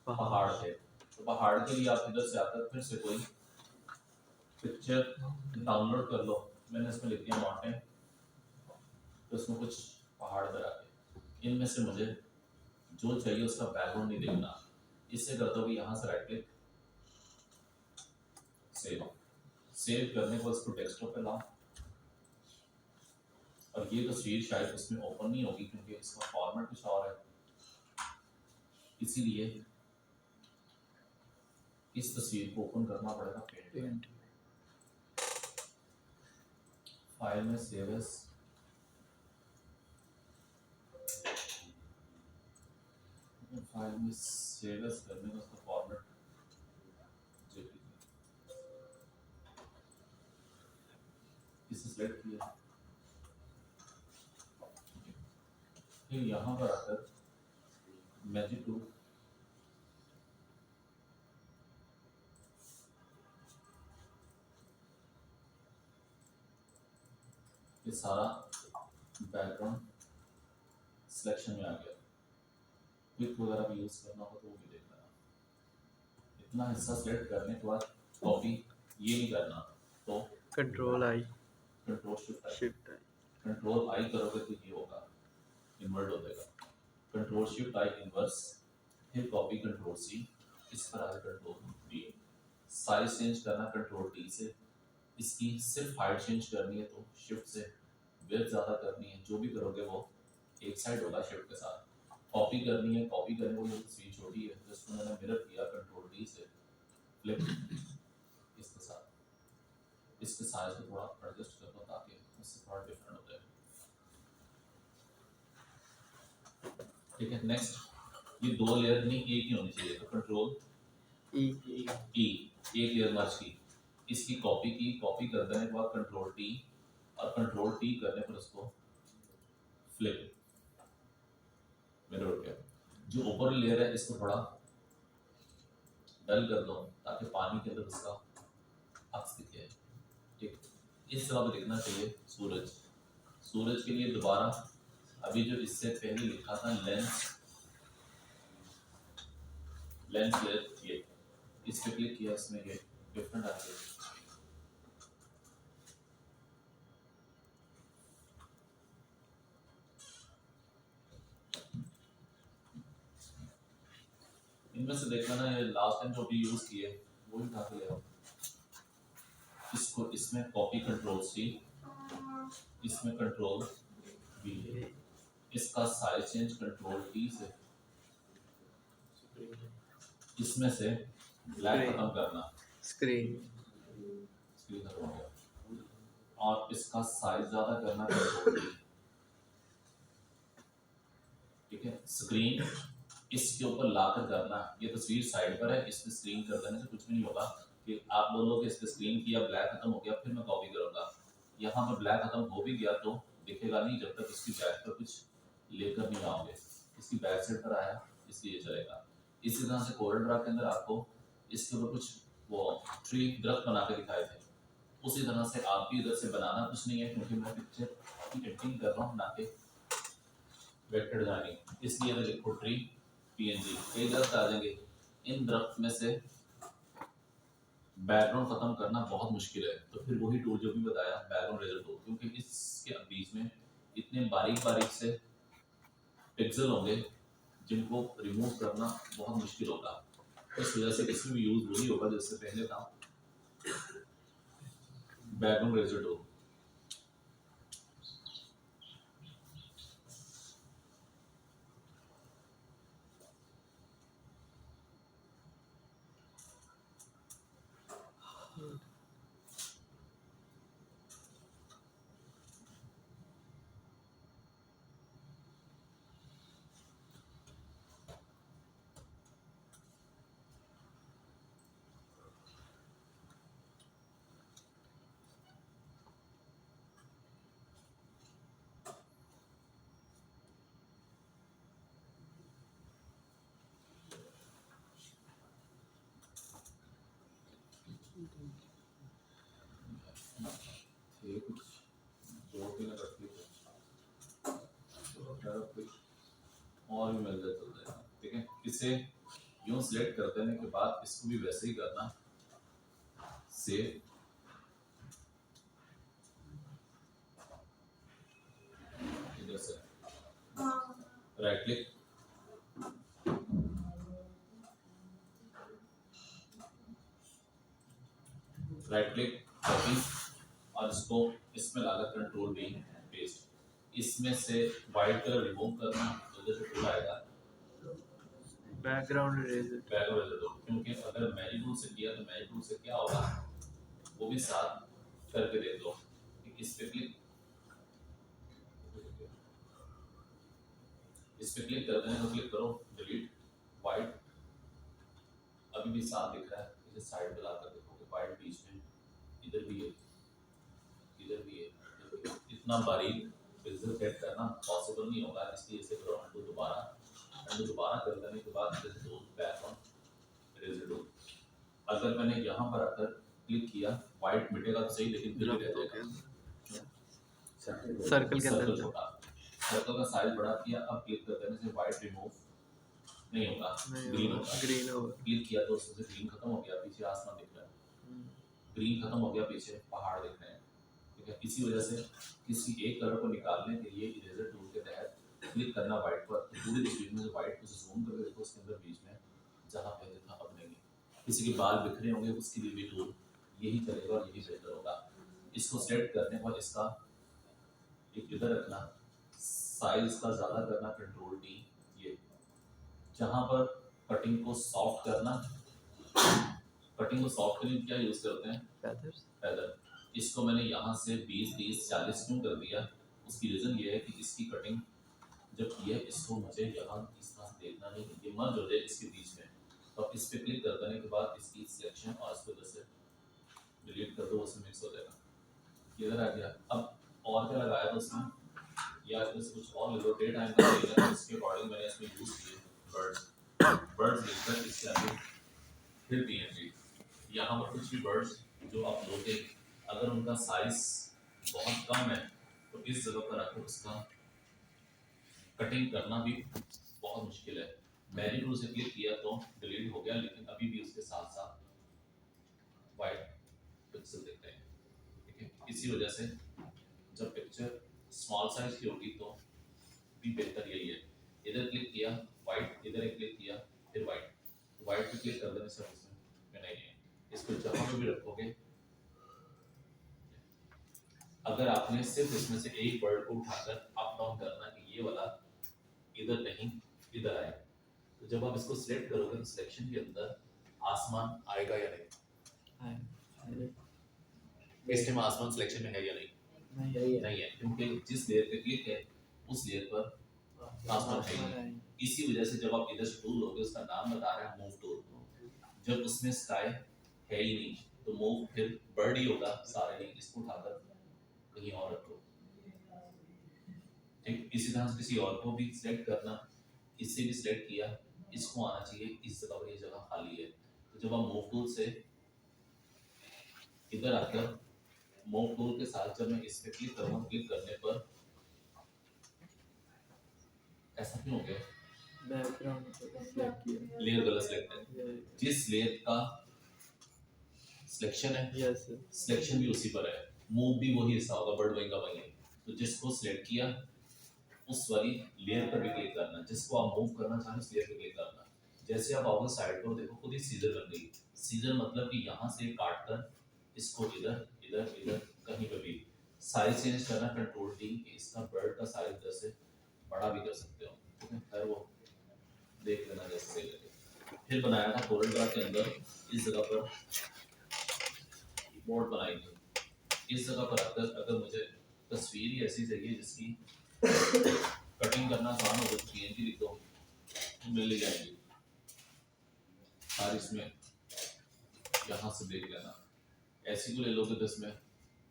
पहाड़ थे, तो पहाड़ के लिए आप इधर से आकर फिर से कोई पिक्चर डाउनलोड कर लो। मैंने इसमें लिख दिया माउंटेन, तो उसमें कुछ पहाड़ इधर आ गए। इनमें से मुझे जो चाहिए उसका बैकग्राउंड नहीं देखना, इससे करता हूँ कि यहाँ से राइट क्लिक, सेव, सेव करने के बाद उसको डेस्कटॉप पे लाओ। और ये तस्वीर शायद इसमें ओपन नहीं होगी क्योंकि इसका फॉर्मेट कुछ और है, इसीलिए इस तस्वीर को ओपन करना पड़ेगा पेंट। फाइल में सेव एज, ये सेव एज करने का उसका फॉर्मेट जेपीजी इसे सेलेक्ट किया। फिर यहाँ पर आकर मैजिक टूल ये सारा बैकग्राउंड सिलेक्शन में आ गया। क्विक वगैरह भी यूज करना हो तो वो भी देख लेना। इतना हिस्सा सेलेक्ट करने के बाद कॉपी ये नहीं करना तो control I control shift I, shift I control I करोगे तो ये होगा इन्वर्ट हो जाएगा। कंट्रोल शिफ्ट आई इन्वर्स, फिर कॉपी कंट्रोल सी, इस पर आगे कंट्रोल डी। साइज चेंज करना कंट्रोल टी से, इसकी सिर्फ हाइट चेंज करनी है तो शिफ्ट से, विड्थ ज़्यादा करनी है जो भी करोगे वो एक साइड होगा शिफ्ट के साथ। कॉपी करनी है, कॉपी करने को ये तस्वीर छोटी है तो इसको मैंने मिरर किया कंट्रोल डी से, फ्लिप इसके साथ, इसके साइज को थोड़ा एडजस्ट कर दो ताकि उससे थोड़ा डिफरेंट हो जाए। ठीक है, नेक्स्ट ये दो लेयर नहीं एक ही होनी चाहिए तो कंट्रोल ई एक लेयर मर्ज की, इसकी कॉपी की, कॉपी कर देने के बाद कंट्रोल टी और कंट्रोल टी करने पर उसको फ्लिप मिरर हो गया। जो ऊपर लेयर है इसको थोड़ा डल कर दो ताकि पानी के अंदर उसका अक्स दिखे। ठीक, इस तरह पे लिखना चाहिए सूरज। सूरज के लिए दोबारा अभी जो इससे पहले लिखा था लेंस लेयर, ये इस पे क्लिक किया, इसमें ये डिफरेंट आ गया। इनमें से देखना ना ये लास्ट टाइम जो भी यूज किए वो ही उठा के ले आओ। इसको इसमें कॉपी कंट्रोल सी, इसमें कंट्रोल बी, इसका साइज चेंज कंट्रोल टी से, इसमें से ब्लैक खत्म करना, स्क्रीन खत्म हो गया, और इसका साइज ज्यादा करना कंट्रोल टी। ठीक है, स्क्रीन इसके ऊपर लाकर करना, ये तस्वीर साइड पर है, इस पे स्क्रीन कर देने से कुछ भी नहीं होगा कि आप बोलोगे इस पे स्क्रीन किया ब्लैक खत्म हो गया फिर मैं कॉपी करूंगा। यहाँ पर ब्लैक खत्म हो भी गया तो दिखेगा नहीं जब तक इसकी बैक पर कुछ लेकर नहीं आओगे। इसकी बैक साइड पर आया इसलिए चलेगा। इसी तरह से कोरल ड्रा के अंदर आपको इसके ऊपर कुछ वो ट्री दरख्त बना के दिखाए थे, उसी तरह से आप भी इधर से बनाना कुछ नहीं है क्योंकि मैं पिक्चर की एडिटिंग कर रहा हूँ ना कि वेक्टर डिजाइनिंग, इसलिए मैं लिखो ट्री पीएनजी। कई दरख्त आ जाएंगे, इन दरख्त में से बैकग्राउंड खत्म करना बहुत मुश्किल है तो फिर वही टूल जो भी बताया बैकग्राउंड रेजर टूल, क्योंकि इसके बीच में इतने बारीक बारीक से पिक्सल होंगे जिनको रिमूव करना बहुत मुश्किल होगा। इस वजह से इसमें भी यूज वही होगा जिससे पहले था बैकग्राउंड रेजर टूल। ये कुछ दो तीन रखी और भी मिल जाए चल जाएगा। ठीक है, इसे यूं सिलेक्ट कर देने के बाद इसको भी वैसे ही करना, सेव, इधर से राइट क्लिक, कॉपी और इसको इसमें लाकर कंट्रोल वी पेस्ट। इसमें से वाइट कलर रिमूव करना, इधर से टूल आएगा बैकग्राउंड इरेजर क्योंकि अगर मैजिक टूल से किया तो मैजिक टूल से क्या होगा वो भी साथ करके देख लो। इस पे क्लिक कर देने को क्लिक करो डिलीट, वाइट अभी भी साफ दिख रहा है, इसे साइड पे लाकर देखोगे वाइट बीच में, इधर भी है, इधर भी है, इधर भी है। इतना बारीक पिक्सल सेट करना पॉसिबल नहीं होगा, इसलिए इसे करो अंडू दोबारा कर लेने के बाद इधर से बैक ऑन इरेजर टूल। अगर मैंने यहाँ पर आकर क्लिक किया, वाइट मिटेगा तो सही, लेकिन फिर भी रह जाएगा सर्कल के अंदर सर्कल छोटा, सर्कल का साइज बड़ा किया, अब क्लिक कर देने से वाइट रिमूव नहीं होगा, ग्रीन होगा। ग्रीन होगा। क्लिक किया तो उसमें से ग्रीन खत्म हो गया, पीछे आसमान दिख रहा है, ग्रीन खत्म हो गया, पीछे पहाड़ दिख रहे हैं, ठीक है। इसी वजह से किसी एक कलर को निकालने के लिए इरेजर टूल के तहत क्लिक करना वाइट पर, तो पूरी तस्वीर में वाइट को जूम करके देखो, उसके अंदर बीच में जहाँ पहले था अब नहीं है। किसी के बाल बिखरे होंगे, उसके लिए भी टूल यही चलेगा और यही बेहतर होगा। इसको सेलेक्ट करने पर इसका एक इधर रखना, साइज का ज़्यादा करना, कंट्रोल डी, ये जहाँ पर कटिंग को सॉफ्ट करना, कटिंग को सॉफ्ट करने क्या यूज़ करते हैं, फेदर। इसको मैंने यहाँ से 20 30 40 क्यों कर दिया, उसकी रीज़न ये है कि इसकी कटिंग जब की है, इसको मुझे यहाँ इस तरह से देखना नहीं, ये मर्ज हो जाए इसके बीच में। तो इस पर क्लिक कर देने के बाद इसकी सिलेक्शन और इसको जैसे डिलीट कर दो, उसमें मिक्स हो जाएगा, इधर आ गया। अब और क्या लगाया था उसमें, या इसमें कुछ और ले लो, डे टाइम का लेना, इसके अकॉर्डिंग मैंने इसमें यूज़ किए बर्ड्स लिखकर इसके आगे फिर पीएनजी। यहाँ पर कुछ भी बर्ड्स जो आप लोगे, अगर उनका साइज बहुत कम है तो इस जगह पर आकर उसका कटिंग करना भी बहुत मुश्किल है। मैंने टूल से क्लिक किया तो डिलीट हो गया, लेकिन अभी भी उसके साथ साथ वाइट पिक्सल दिख रहे हैं, ठीक है। इसी वजह से जब पिक्चर स्मॉल साइज की होगी तो भी बेहतर यही है, इधर क्लिक किया वाइट, इधर एक क्लिक किया फिर वाइट, वाइट पे क्लिक कर देने से उसमें नहीं है। इसको जहाँ पे भी रखोगे, अगर आपने सिर्फ इसमें से एक वर्ड को उठाकर अप डाउन करना कि ये वाला इधर नहीं इधर आए, तो जब आप इसको सिलेक्ट करोगे तो सिलेक्शन के अंदर आसमान आएगा या नहीं, इस टाइम आसमान सिलेक्शन में है या नहीं है, क्योंकि जिस लेयर पे क्लिक है उस लेयर पर आसमान है नहीं। इसी वजह से जब आप इधर से टूल लोगे, उसका नाम बता रहा है मूव टूल, जब उसमें स्काई है ही नहीं तो मूव फिर बर्ड ही होगा, सारे नहीं, इसको उठाकर कहीं और रखो, ठीक। इसी तरह से किसी और को भी सिलेक्ट करना, इससे भी सिलेक्ट किया, इसको आना चाहिए इस जगह पर, ये जगह खाली है, तो जब आप मूव टूल से इधर आकर मूव टूल के साथ जब मैं इस पे क्लिक करूँगा, क्लिक करने पर ऐसा क्यों हो गया, बैकग्राउंड सेलेक्ट किया, लेयर गलत सिलेक्ट है, जिस लेयर का सिलेक्शन है यस सिलेक्शन भी उसी पर है, मूव भी वही हिस्सा होगा, बर्ड विंग का वही है। तो जिसको सिलेक्ट किया उस वाली लेयर पर भी क्लिक करना, जिसको आप मूव करना चाहें उस लेयर पर क्लिक करना। जैसे आप आओगे साइड पर देखो खुद ही सीजर बन गई, सीजर मतलब कि यहाँ से काट कर इसको इधर इधर इधर कहीं पर भी साइज चेंज करना, कंट्रोल डी, इसका बर्ड का साइज जैसे बड़ा भी कर सकते हो, ठीक है। खैर वो देख लेना जैसे सही लगे। फिर बनाया था कोरल ड्रा के अंदर, इस जगह पर बोर्ड बनाई थी, इस जगह पर आकर अगर मुझे तस्वीर ही ऐसी चाहिए जिसकी कटिंग करना आसान हो, तो पीएनजी लिख दो मिल जाएगी सारी, इसमें यहाँ से देख लेना, ऐसी को ले लोगे तो इसमें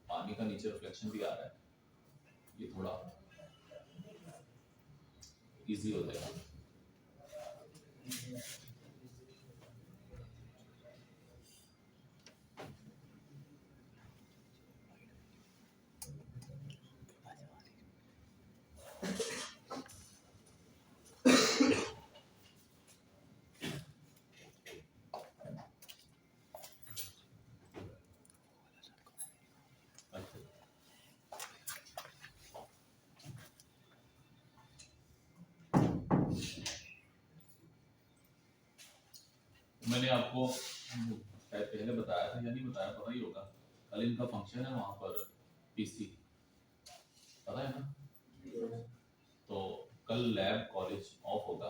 पानी का नीचे रिफ्लेक्शन भी आ रहा है, ये थोड़ा इजी हो जाएगा। मैंने आपको शायद पहले बताया था या नहीं बताया, पता ही होगा, कल इनका फंक्शन है वहाँ पर पीसी, पता है ना, तो कल लैब कॉलेज ऑफ होगा,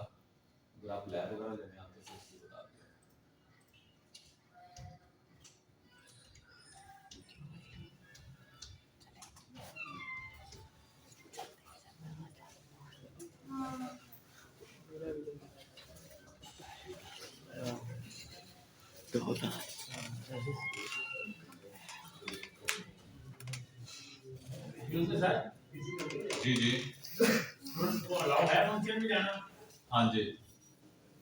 अगर आप लैब वगैरह लेने आते तो उसकी बता दिया। जी जी हाँ जी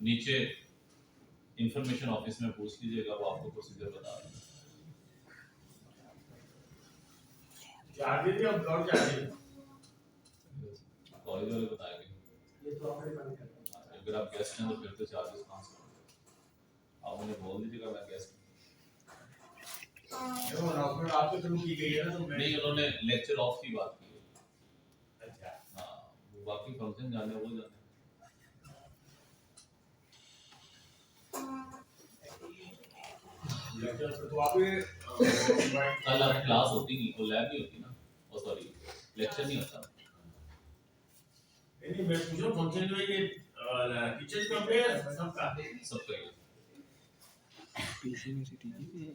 नीचे इंफॉर्मेशन ऑफिस में पूछ लीजिएगा वो आपको प्रोसीजर बता देंगे कॉलेज वाले बताएंगे अगर आप गेस्ट हैं तो फिर तो चार्जेस कहाँ से आप उन्हें बोल दीजिएगा मैं गेस्ट नहीं उन्होंने लेक्चर ऑफ की बात की है हाँ वो बाकी फंक्शन जाने वो जाने कल आपकी क्लास होती नहीं वो लैब नहीं होती ना ओ सॉरी लेक्चर नहीं होता मैं पूछ रहा हूँ फंक्शन में ये किचन कब है सबका सबका ही पीसी में से टीवी है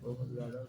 बहुत ज़्यादा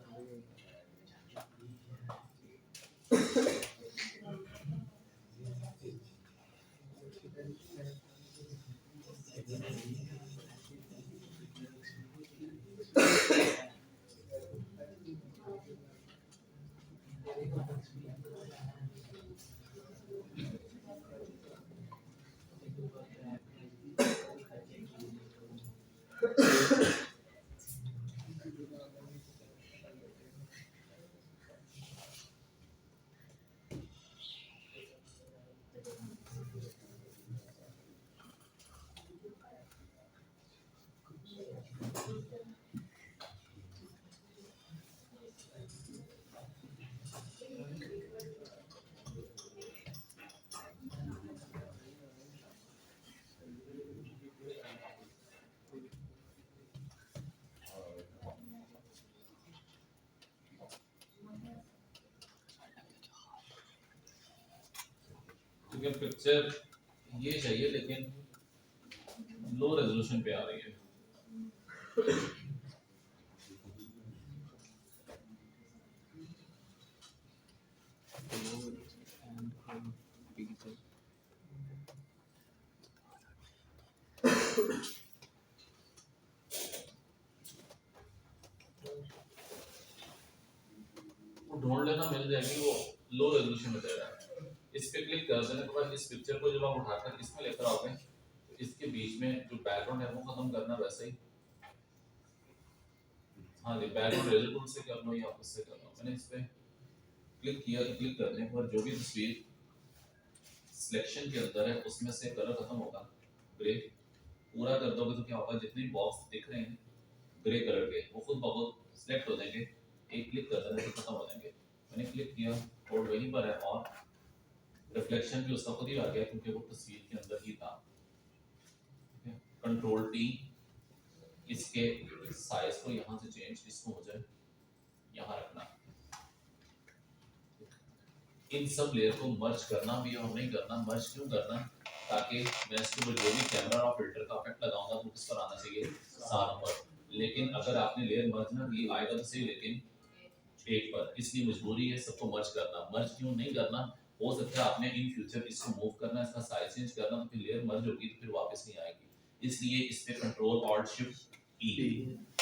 क्योंकि पिक्चर ये चाहिए लेकिन लो रेजोल्यूशन पे आ रही है वो ढूंढ लेना मिल जाएगी वो लो रेजोल्यूशन में दे रहा है इस पे क्लिक कर देने के बाद इस पिक्चर को जब आप उठाकर इसमें लेकर आओगे तो इसके बीच में जो बैकग्राउंड है वो खत्म करना वैसे ही हाँ जी बैकग्राउंड रेजर टूल से कर लो या आपस से कर लो मैंने इस पे क्लिक किया तो क्लिक करने के बाद जो भी तस्वीर सिलेक्शन के अंदर है उसमें से कलर खत्म होगा ग्रे पूरा कर दोगे तो क्या होगा जितने बॉक्स दिख रहे हैं ग्रे कलर के वो खुद ब खुद सिलेक्ट हो जाएंगे एक क्लिक कर देने से खत्म हो जाएंगे मैंने क्लिक किया और वहीं पर है और रिफ्लेक्शन भी उसका खुद ही आ गया क्योंकि वो तस्वीर के अंदर ही था कंट्रोल टी इसके साइज को यहाँ से चेंज इसको हो जाए यहाँ रखना इन सब लेयर को मर्ज करना भी और नहीं करना मर्ज क्यों करना ताकि मैं इसके ऊपर जो भी कैमरा और फिल्टर का इफेक्ट लगाऊंगा वो किस पर आना चाहिए 7 पर लेकिन अगर आपने लेयर मर्ज ना की आएगा तो सही लेकिन 1 पर इसलिए मजबूरी है सबको मर्ज करना मर्ज क्यों नहीं करना हो सकता है आपने इन फ्यूचर इसको मूव करना इसका साइज चेंज करना तो फिर लेयर मर्ज होगी तो फिर वापस नहीं आएगी इसलिए इस पे कंट्रोल ऑल्ट शिफ्ट ई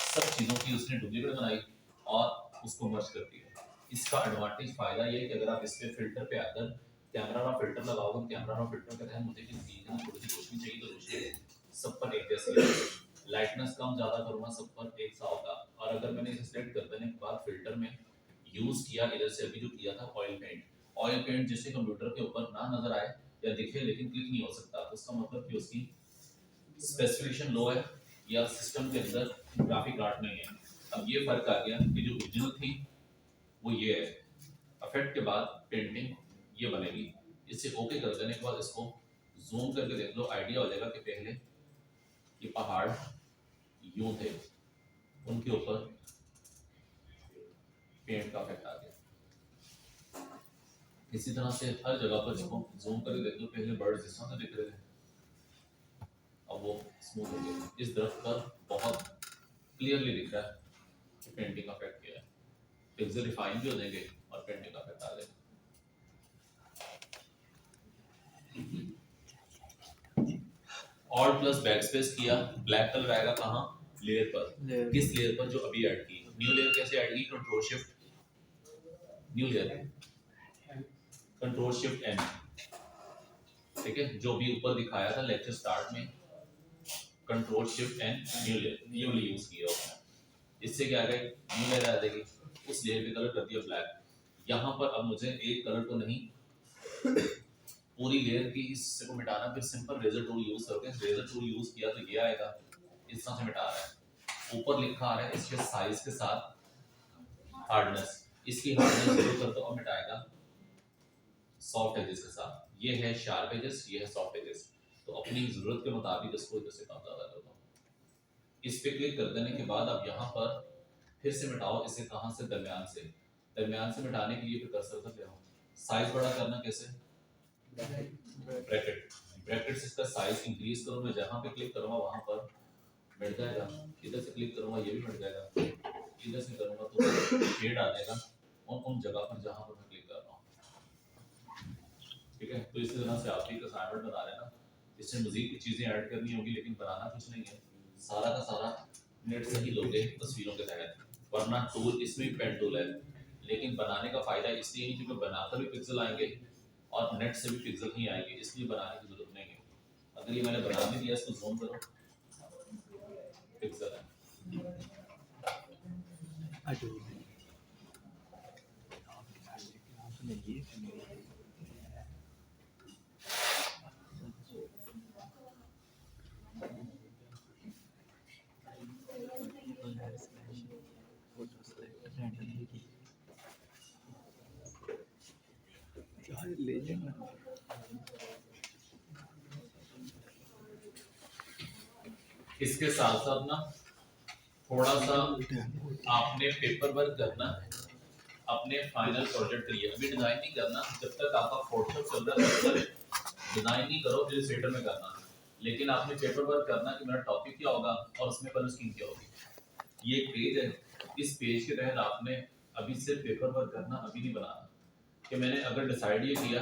सब चीजों की उसने डुप्लीकेट बनाई और उसको मर्ज कर दिया इसका एडवांटेज फायदा ये है कि अगर आप इस पे फिल्टर पे आकर कैमरा और फिल्टर लगाओगे कैमरा और फिल्टर का है मुझे किसी चीज में थोड़ी सी रोशनी चाहिए तो रोशनी सब पर एक जैसी लाइटनेस कम ज्यादा करूंगा सब पर एक सा होगा और अगर मैंने इसे सेलेक्ट कर देने के बाद फिल्टर में यूज किया इधर से अभी जो किया था ऑयल पेंट जिससे कंप्यूटर के ऊपर ना नजर आए या दिखे लेकिन क्लिक नहीं हो सकता तो उसका मतलब कि उसकी स्पेसिफिकेशन लो है या सिस्टम के अंदर ग्राफिक कार्ड नहीं है अब ये फर्क आ गया कि जो ओरिजिनल थी वो ये है इफेक्ट के बाद पेंटिंग ये बनेगी इसे ओके कर देने के बाद इसको जूम करके देख लो आइडिया हो जाएगा कि पहले ये पहाड़ यूं थे, उनके ऊपर पेंट का इफेक्ट आ गया। इसी तरह से हर जगह पर इसको जूम करके देख लो, पहले बर्ड्स जिस तरह से दिख रहे थे, अब वो स्मूथ हो गया। इस दरख्त पर बहुत क्लियरली दिख रहा है कि पेंटिंग का इफेक्ट किया है। पिक्सल रिफाइन भी हो जाएंगे और पेंटिंग का इफेक्ट आ जाएगा। ऑल्ट प्लस बैकस्पेस किया, ब्लैक कलर आएगा कहाँ? लेयर पर। किस लेयर पर? जो अभी ऐड की। न्यू लेयर कैसे ऐड की? Control shift new layer, control shift N, ठीक है, जो भी ऊपर दिखाया था लेक्चर स्टार्ट में, control shift N new layer, ये वाली यूज किया होगा। इससे क्या है, न्यू लेयर आ जाएगी, उस लेयर पे कलर कर दिया ब्लैक। यहाँ पर अब मुझे एक कलर तो नहीं, पूरी लेयर की हिस्से को मिटाना, फिर सिंपल रेजर टूल यूज करके, रेजर टूल यूज किया तो ये आएगा, इस तरह से मिटा रहा है। ऊपर लिखा आ रहा है इसके साइज के साथ हार्डनेस, इसकी हार्डनेस जीरो कर दो और मिटाएगा सॉफ्ट एजेस के साथ। ये है शार्प एजेस, ये है सॉफ्ट एजेस। तो अपनी जरूरत के मुताबिक इसको इधर से कम ज्यादा कर दो। इस पे क्लिक कर देने के बाद अब यहाँ पर फिर से मिटाओ इसे, कहाँ से? दरमियान से। दरमियान से मिटाने के लिए फिर कर्सर पर ले आओ। साइज बड़ा करना कैसे? ब्रैकेट, ब्रैकेट से इसका साइज इंक्रीज करो। मैं जहाँ पे क्लिक करूँगा वहाँ पर मिट जाएगा, इधर से क्लिक करूँगा ये भी मिट जाएगा, इधर से करूँगा तो शेड आ जाएगा उन जगह पर जहाँ पर मैं क्लिक कर रहा हूँ। ठीक है, तो इसी तरह से आप एक असाइनमेंट बना लेना। इसमें मजीद कुछ चीज़ें ऐड करनी होगी, लेकिन बनाना कुछ नहीं है, सारा का सारा नेट से ही लोगे तस्वीरों के तहत। वरना टूल इसमें भी पेन टूल है, लेकिन बनाने का फायदा इसलिए नहीं क्योंकि बनाकर भी पिक्सल आएंगे और नेट से भी पिक्सल ही आएंगे, इसलिए बनाने की जरूरत नहीं है। अगर ये मैंने बना भी दिया, इसको जूम करो, पिक्सल है। इसके साथ साथ ना थोड़ा सा आपने पेपर वर्क करना, अपने फाइनल प्रोजेक्ट के लिए। अभी डिजाइन नहीं करना, जब तक आपका फोटोशॉप चल रहा है तब तक डिजाइन नहीं करो, इलस्ट्रेटर में करना। लेकिन आपने पेपर वर्क करना कि मेरा टॉपिक क्या होगा और उसमें कलर स्कीम क्या होगी। ये एक पेज है, इस पेज के तहत आपने अभी सिर्फ पेपर वर्क करना, अभी नहीं बनाना। कि मैंने अगर डिसाइड ये किया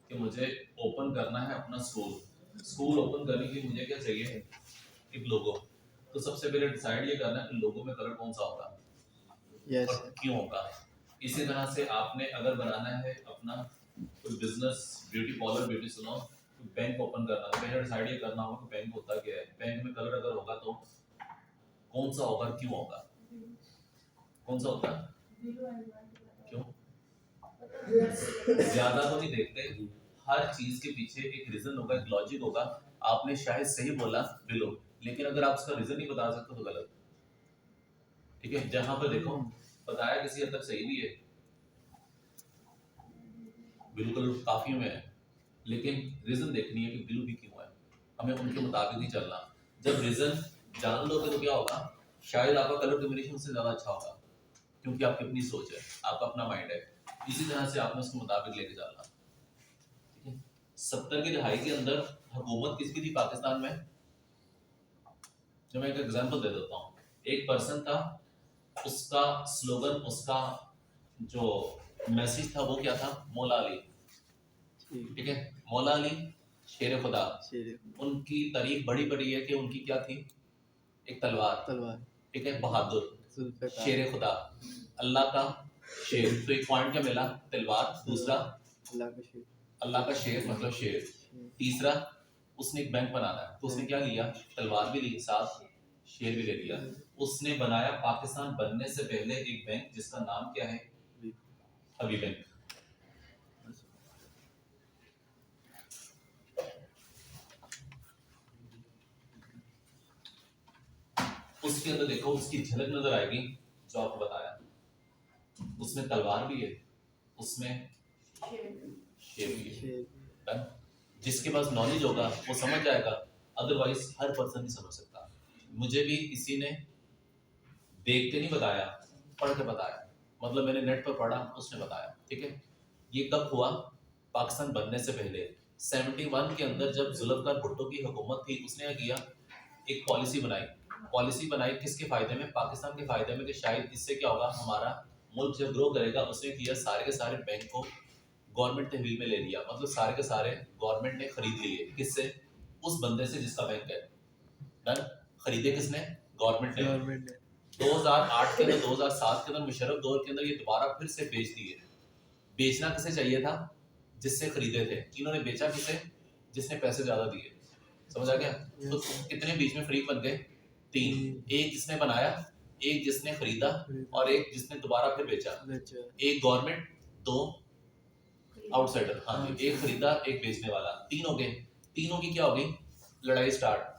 कि मुझे ओपन करना है अपना स्कूल ओपन करने के लिए मुझे क्या चाहिए? एक लोगो। तो सबसे पहले डिसाइड ये करना है कि लोगो में कलर कौन सा होगा, और क्यों होगा। इसी तरह से आपने अगर बनाना है अपना कोई business, beauty parlour, beauty salon, bank open करना, तो पहले डिसाइड ये करना होगा कि बैंक होता क्या है, बैंक में कलर अगर होगा तो कौन सा होगा, क्यों होगा, कौन सा होता है, क्यों। ज्यादा तो नहीं देखते, हर चीज के पीछे एक रीजन होगा, एक लॉजिक होगा। आपने शायद सही बोला बिलो, लेकिन अगर आप उसका रीजन नहीं बता सकते तो गलत। ठीक है, जहां पर देखो बताया किसी हद तक सही भी है, बिल्कुल काफी में है, लेकिन रीजन देखनी है कि बिलो भी क्यों है, हमें उनके मुताबिक नहीं चलना। जब रीजन जान लोगे तो क्या होगा, शायद आपका कलर कॉम्बिनेशन से ज्यादा अच्छा होगा, क्योंकि आपकी अपनी सोच है, आपका अपना माइंड है। इसी तरह से आपने उसके मुताबिक लेके चलना। ठीक है, 70 की दहाई के अंदर हुकूमत किसकी थी पाकिस्तान में? जो मैं एक एग्जांपल दे देता हूँ, एक पर्सन था, उसका स्लोगन, उसका जो मैसेज था वो क्या था? मौला अली। ठीक है, मौला अली शेर खुदा। उनकी तारीफ बड़ी बड़ी है कि उनकी क्या थी? एक तलवार। ठीक है, बहादुर, शेर खुदा, अल्लाह का शेर। तो एक पॉइंट क्या मिला? तलवार। दूसरा अल्लाह का शेर मतलब शेर। तीसरा उसने एक बैंक बनाना है, तो उसने क्या लिया? तलवार भी ली, साथ शेर भी ले लिया। उसने बनाया पाकिस्तान बनने से पहले एक बैंक जिसका नाम क्या है? हबीब बैंक। उसके अंदर देखो उसकी झलक नजर आएगी जो आपको बताया, उसमें तलवार भी है, उसमें शेर भी है। जिसके पास नॉलेज होगा वो समझ जाएगा, अदरवाइज हर पर्सन नहीं समझ सकता। मुझे भी किसी ने देख के नहीं बताया, पढ़ के बताया, मतलब मैंने नेट पर पढ़ा, उसने बताया, ठीक है। ये कब हुआ? पाकिस्तान बनने से पहले 71 के अंदर जब जुल्फकार भुट्टो की हुकूमत थी, उसने क्या किया, एक पॉलिसी बनाई किसके फायदे में? पाकिस्तान के फायदे में, कि शायद इससे क्या होगा, हमारा मुल्क जब ग्रो करेगा। उसने किया सारे के सारे बैंक को गवर्नमेंट तहवील में ले लिया, मतलब सारे के सारे गवर्नमेंट ने खरीद लिए। किससे? उस बंदे से जिसका बैंक है। डन। खरीदे किसने? गवर्नमेंट ने। गवर्नमेंट ने 2008 के अंदर, 2007 के अंदर, मुशर्रफ दौर के अंदर ये दोबारा फिर से बेच दिए। बेचना किसे चाहिए था? जिससे खरीदे थे। इन्होंने बेचा किसे? जिसने पैसे ज्यादा दिए। समझ आ गया? तो कितने बीच में फ्रीक बन गए? 3। एक जिसने बनाया, एक जिसने खरीदा, और एक जिसने दोबारा फिर बेचा। एक गवर्नमेंट, 2 आउटसाइडर। हाँ जी, एक खरीदा, एक बेचने वाला, 3 हो गए। तीनों की क्या होगी? लड़ाई स्टार्ट।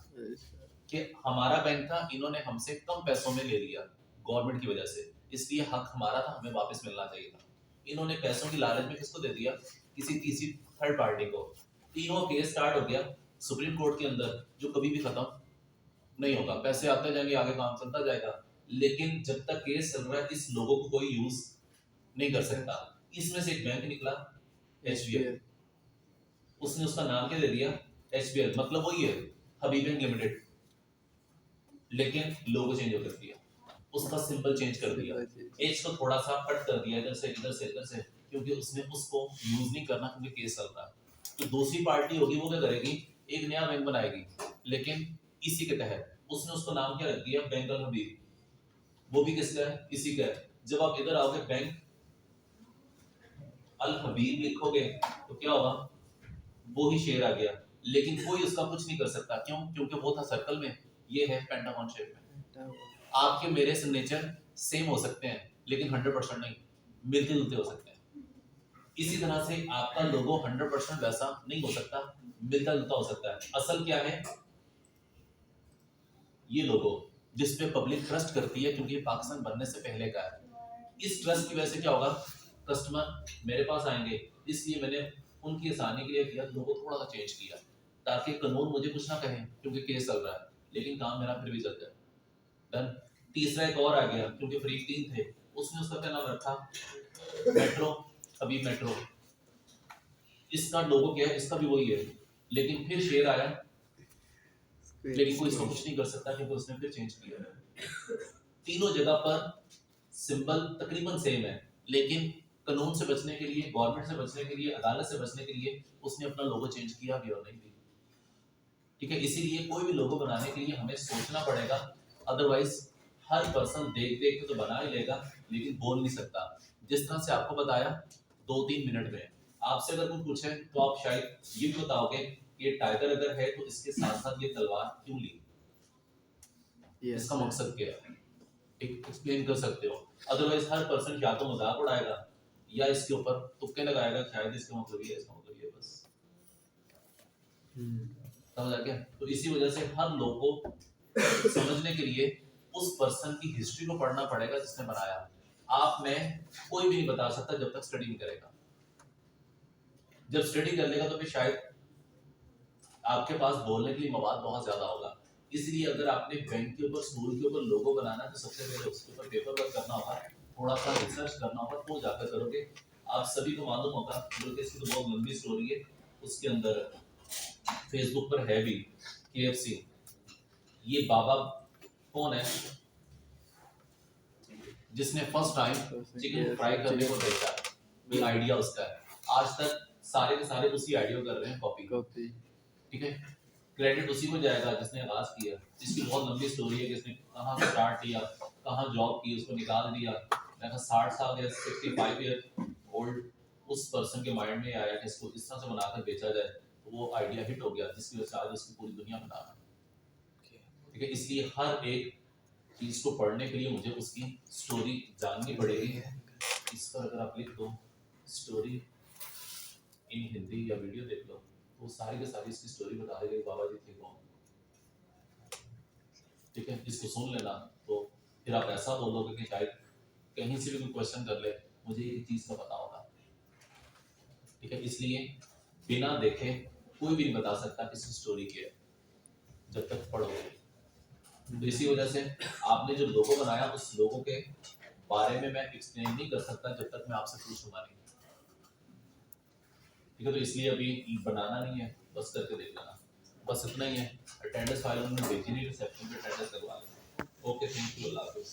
कि हमारा बैंक था, इन्होंने हमसे कम पैसों में ले लिया गवर्नमेंट की वजह से, इसलिए हक हमारा था, हमें वापस मिलना चाहिए था। इन्होंने पैसों की लालच में किसको दे दिया? किसी तीसरी थर्ड पार्टी को। तीनों केस स्टार्ट हो गया सुप्रीम कोर्ट के अंदर, जो कभी भी खत्म नहीं होगा। पैसे आते जाएंगे, आगे काम चलता जाएगा, लेकिन जब तक केस चल रहा है इस लोगों को कोई यूज नहीं कर सकता। इसमें से एक बैंक निकला, HBL। उसने उसका नाम क्या दे दिया? HBL, मतलब वही है हबीब बैंक लिमिटेड, लेकिन लोगो चेंज कर दिया, उसका सिंबल चेंज कर दिया, एच को थोड़ा सा कट कर दिया, इधर से इधर से इधर से, क्योंकि उसने उसको यूज नहीं करना, क्योंकि केस चल रहा है। तो दूसरी पार्टी होगी, वो क्या करेगी? एक नया बैंक बनाएगी, लेकिन इसी के तहत उसने उसको नाम क्या रख दिया? बैंक अल हबीब। वो भी किसका है? इसी का है। जब आप इधर आओगे बैंक अल हबीब लिखोगे तो क्या होगा? वो ही शेयर आ गया, लेकिन कोई उसका कुछ नहीं कर सकता। क्यों? क्योंकि वो था सर्कल में, ये है पेंटागन शेप में। आपके मेरे सिग्नेचर सेम हो सकते हैं, लेकिन 100% नहीं, मिलते जुलते हो सकते हैं। इसी तरह से आपका लोगो 100% वैसा नहीं हो सकता, मिलता जुलता हो सकता है। असल क्या है? ये लोगो जिस पे पब्लिक ट्रस्ट करती है, क्योंकि पाकिस्तान बनने से पहले का है। इस ट्रस्ट की वजह से क्या होगा? कस्टमर मेरे पास आएंगे, इसलिए मैंने उनकी आसानी के लिए किया, लोगो थोड़ा सा चेंज किया, ताकि कानून मुझे कुछ ना कहे, क्योंकि केस चल रहा है, लेकिन काम मेरा फिर भी चल जाए। डन। तीसरा एक और आ गया, क्योंकि फ्रीक 3 थे, उसने उसका क्या नाम रखा? मेट्रो, हबीब मेट्रो। इसका लोगो क्या है? इसका भी वही है, लेकिन फिर शेयर आया, लेकिन कोई इसको कुछ नहीं कर सकता, क्योंकि उसने फिर चेंज किया। तीनों जगह पर सिंबल तकरीबन सेम है, लेकिन कानून से बचने के लिए, गवर्नमेंट से बचने के लिए, अदालत से बचने के लिए उसने अपना लोगो चेंज किया भी और नहीं भी। ठीक है, इसीलिए कोई भी लोगो बनाने के लिए हमें सोचना पड़ेगा, अदरवाइज हर पर्सन देख देख के तो बना ही लेगा, लेकिन बोल नहीं सकता। जिस तरह से आपको बताया 2-3 मिनट में, आपसे अगर कुछ पूछे तो आप शायद ये भी बताओगे कि ये टाइगर अगर है तो इसके साथ साथ ये तलवार क्यों ली, इसका मकसद क्या है, एक्सप्लेन कर सकते हो। अदरवाइज हर पर्सन या तो मजाक उड़ाएगा या इसके ऊपर तुक्के लगाएगा, शायद इसका मतलब ये है, इसका मतलब ये, बस। समझ आ गया? तो इसी वजह से हर लोग को समझने के लिए उस पर्सन की हिस्ट्री को पढ़ना पड़ेगा जिसने बनाया। आप में कोई भी नहीं बता सकता जब तक स्टडी नहीं करेगा। जब स्टडी कर लेगा तो फिर शायद आपके पास बोलने के लिए मवाद बहुत ज्यादा होगा। इसलिए अगर आपने बैंक के ऊपर, स्कूल के ऊपर लोगो बनाना है तो सबसे पहले उसके ऊपर पेपर वर्क करना होगा, थोड़ा सा रिसर्च करना होगा, तो जाकर करोगे। आप सभी को मालूम होगा, बल्कि इसकी तो बहुत लंबी स्टोरी है, उसके अंदर फेसबुक पर है भी, KFC। ये बाबा कौन है जिसने फर्स्ट टाइम चिकन फ्राई करने को देखा? ये आइडिया उसका है। आज तक सारे के सारे उसी आइडिया कर रहे हैं, कॉपी। ठीक है, क्रेडिट उसी को जाएगा जिसने आगाज किया। इसकी बहुत लंबी स्टोरी है कि इसने कहाँ स्टार्ट किया, कहाँ जॉब की, उसको निकाल दिया। 60 साल या 65 ईयर ओल्ड उस पर्सन के माइंड में आया कि इसको इस तरह से बनाकर बेचा जाए, तो वो आइडिया हिट हो गया, जिसकी वजह से आज उसकी पूरी दुनिया बना रहा है। ठीक है, इसलिए हर एक चीज को पढ़ने के लिए मुझे उसकी स्टोरी जाननी पड़ेगी। इस पर अगर आप लिख दो स्टोरी इन हिंदी या वीडियो देख लो, वो सारी के सारी इसकी स्टोरी बता देगा बाबा जी थे कौन। ठीक है, इसको सुन लेना, तो फिर आप ऐसा बोलोगे कि शायद कहीं से भी कोई क्वेश्चन कर ले, मुझे ये चीज़ का पता होगा। ठीक है, इसलिए बिना देखे कोई भी नहीं बता सकता किसकी स्टोरी क्या है, जब तक पढ़ोगे। तो इसी वजह से आपने जो लोगो बनाया उस लोगो के बारे में मैं एक्सप्लेन नहीं कर सकता जब तक मैं आपसे पूछूंगा नहीं, ठीक है। तो इसलिए अभी बनाना नहीं है, बस करके देख लेना, बस इतना ही है। अटेंडेंस फाइल उन्होंने भेजी नहीं, रिसेप्शन पे अटेंडेंस करवा लेना। ओके, थैंक यू, अल्लाह हाफिज़।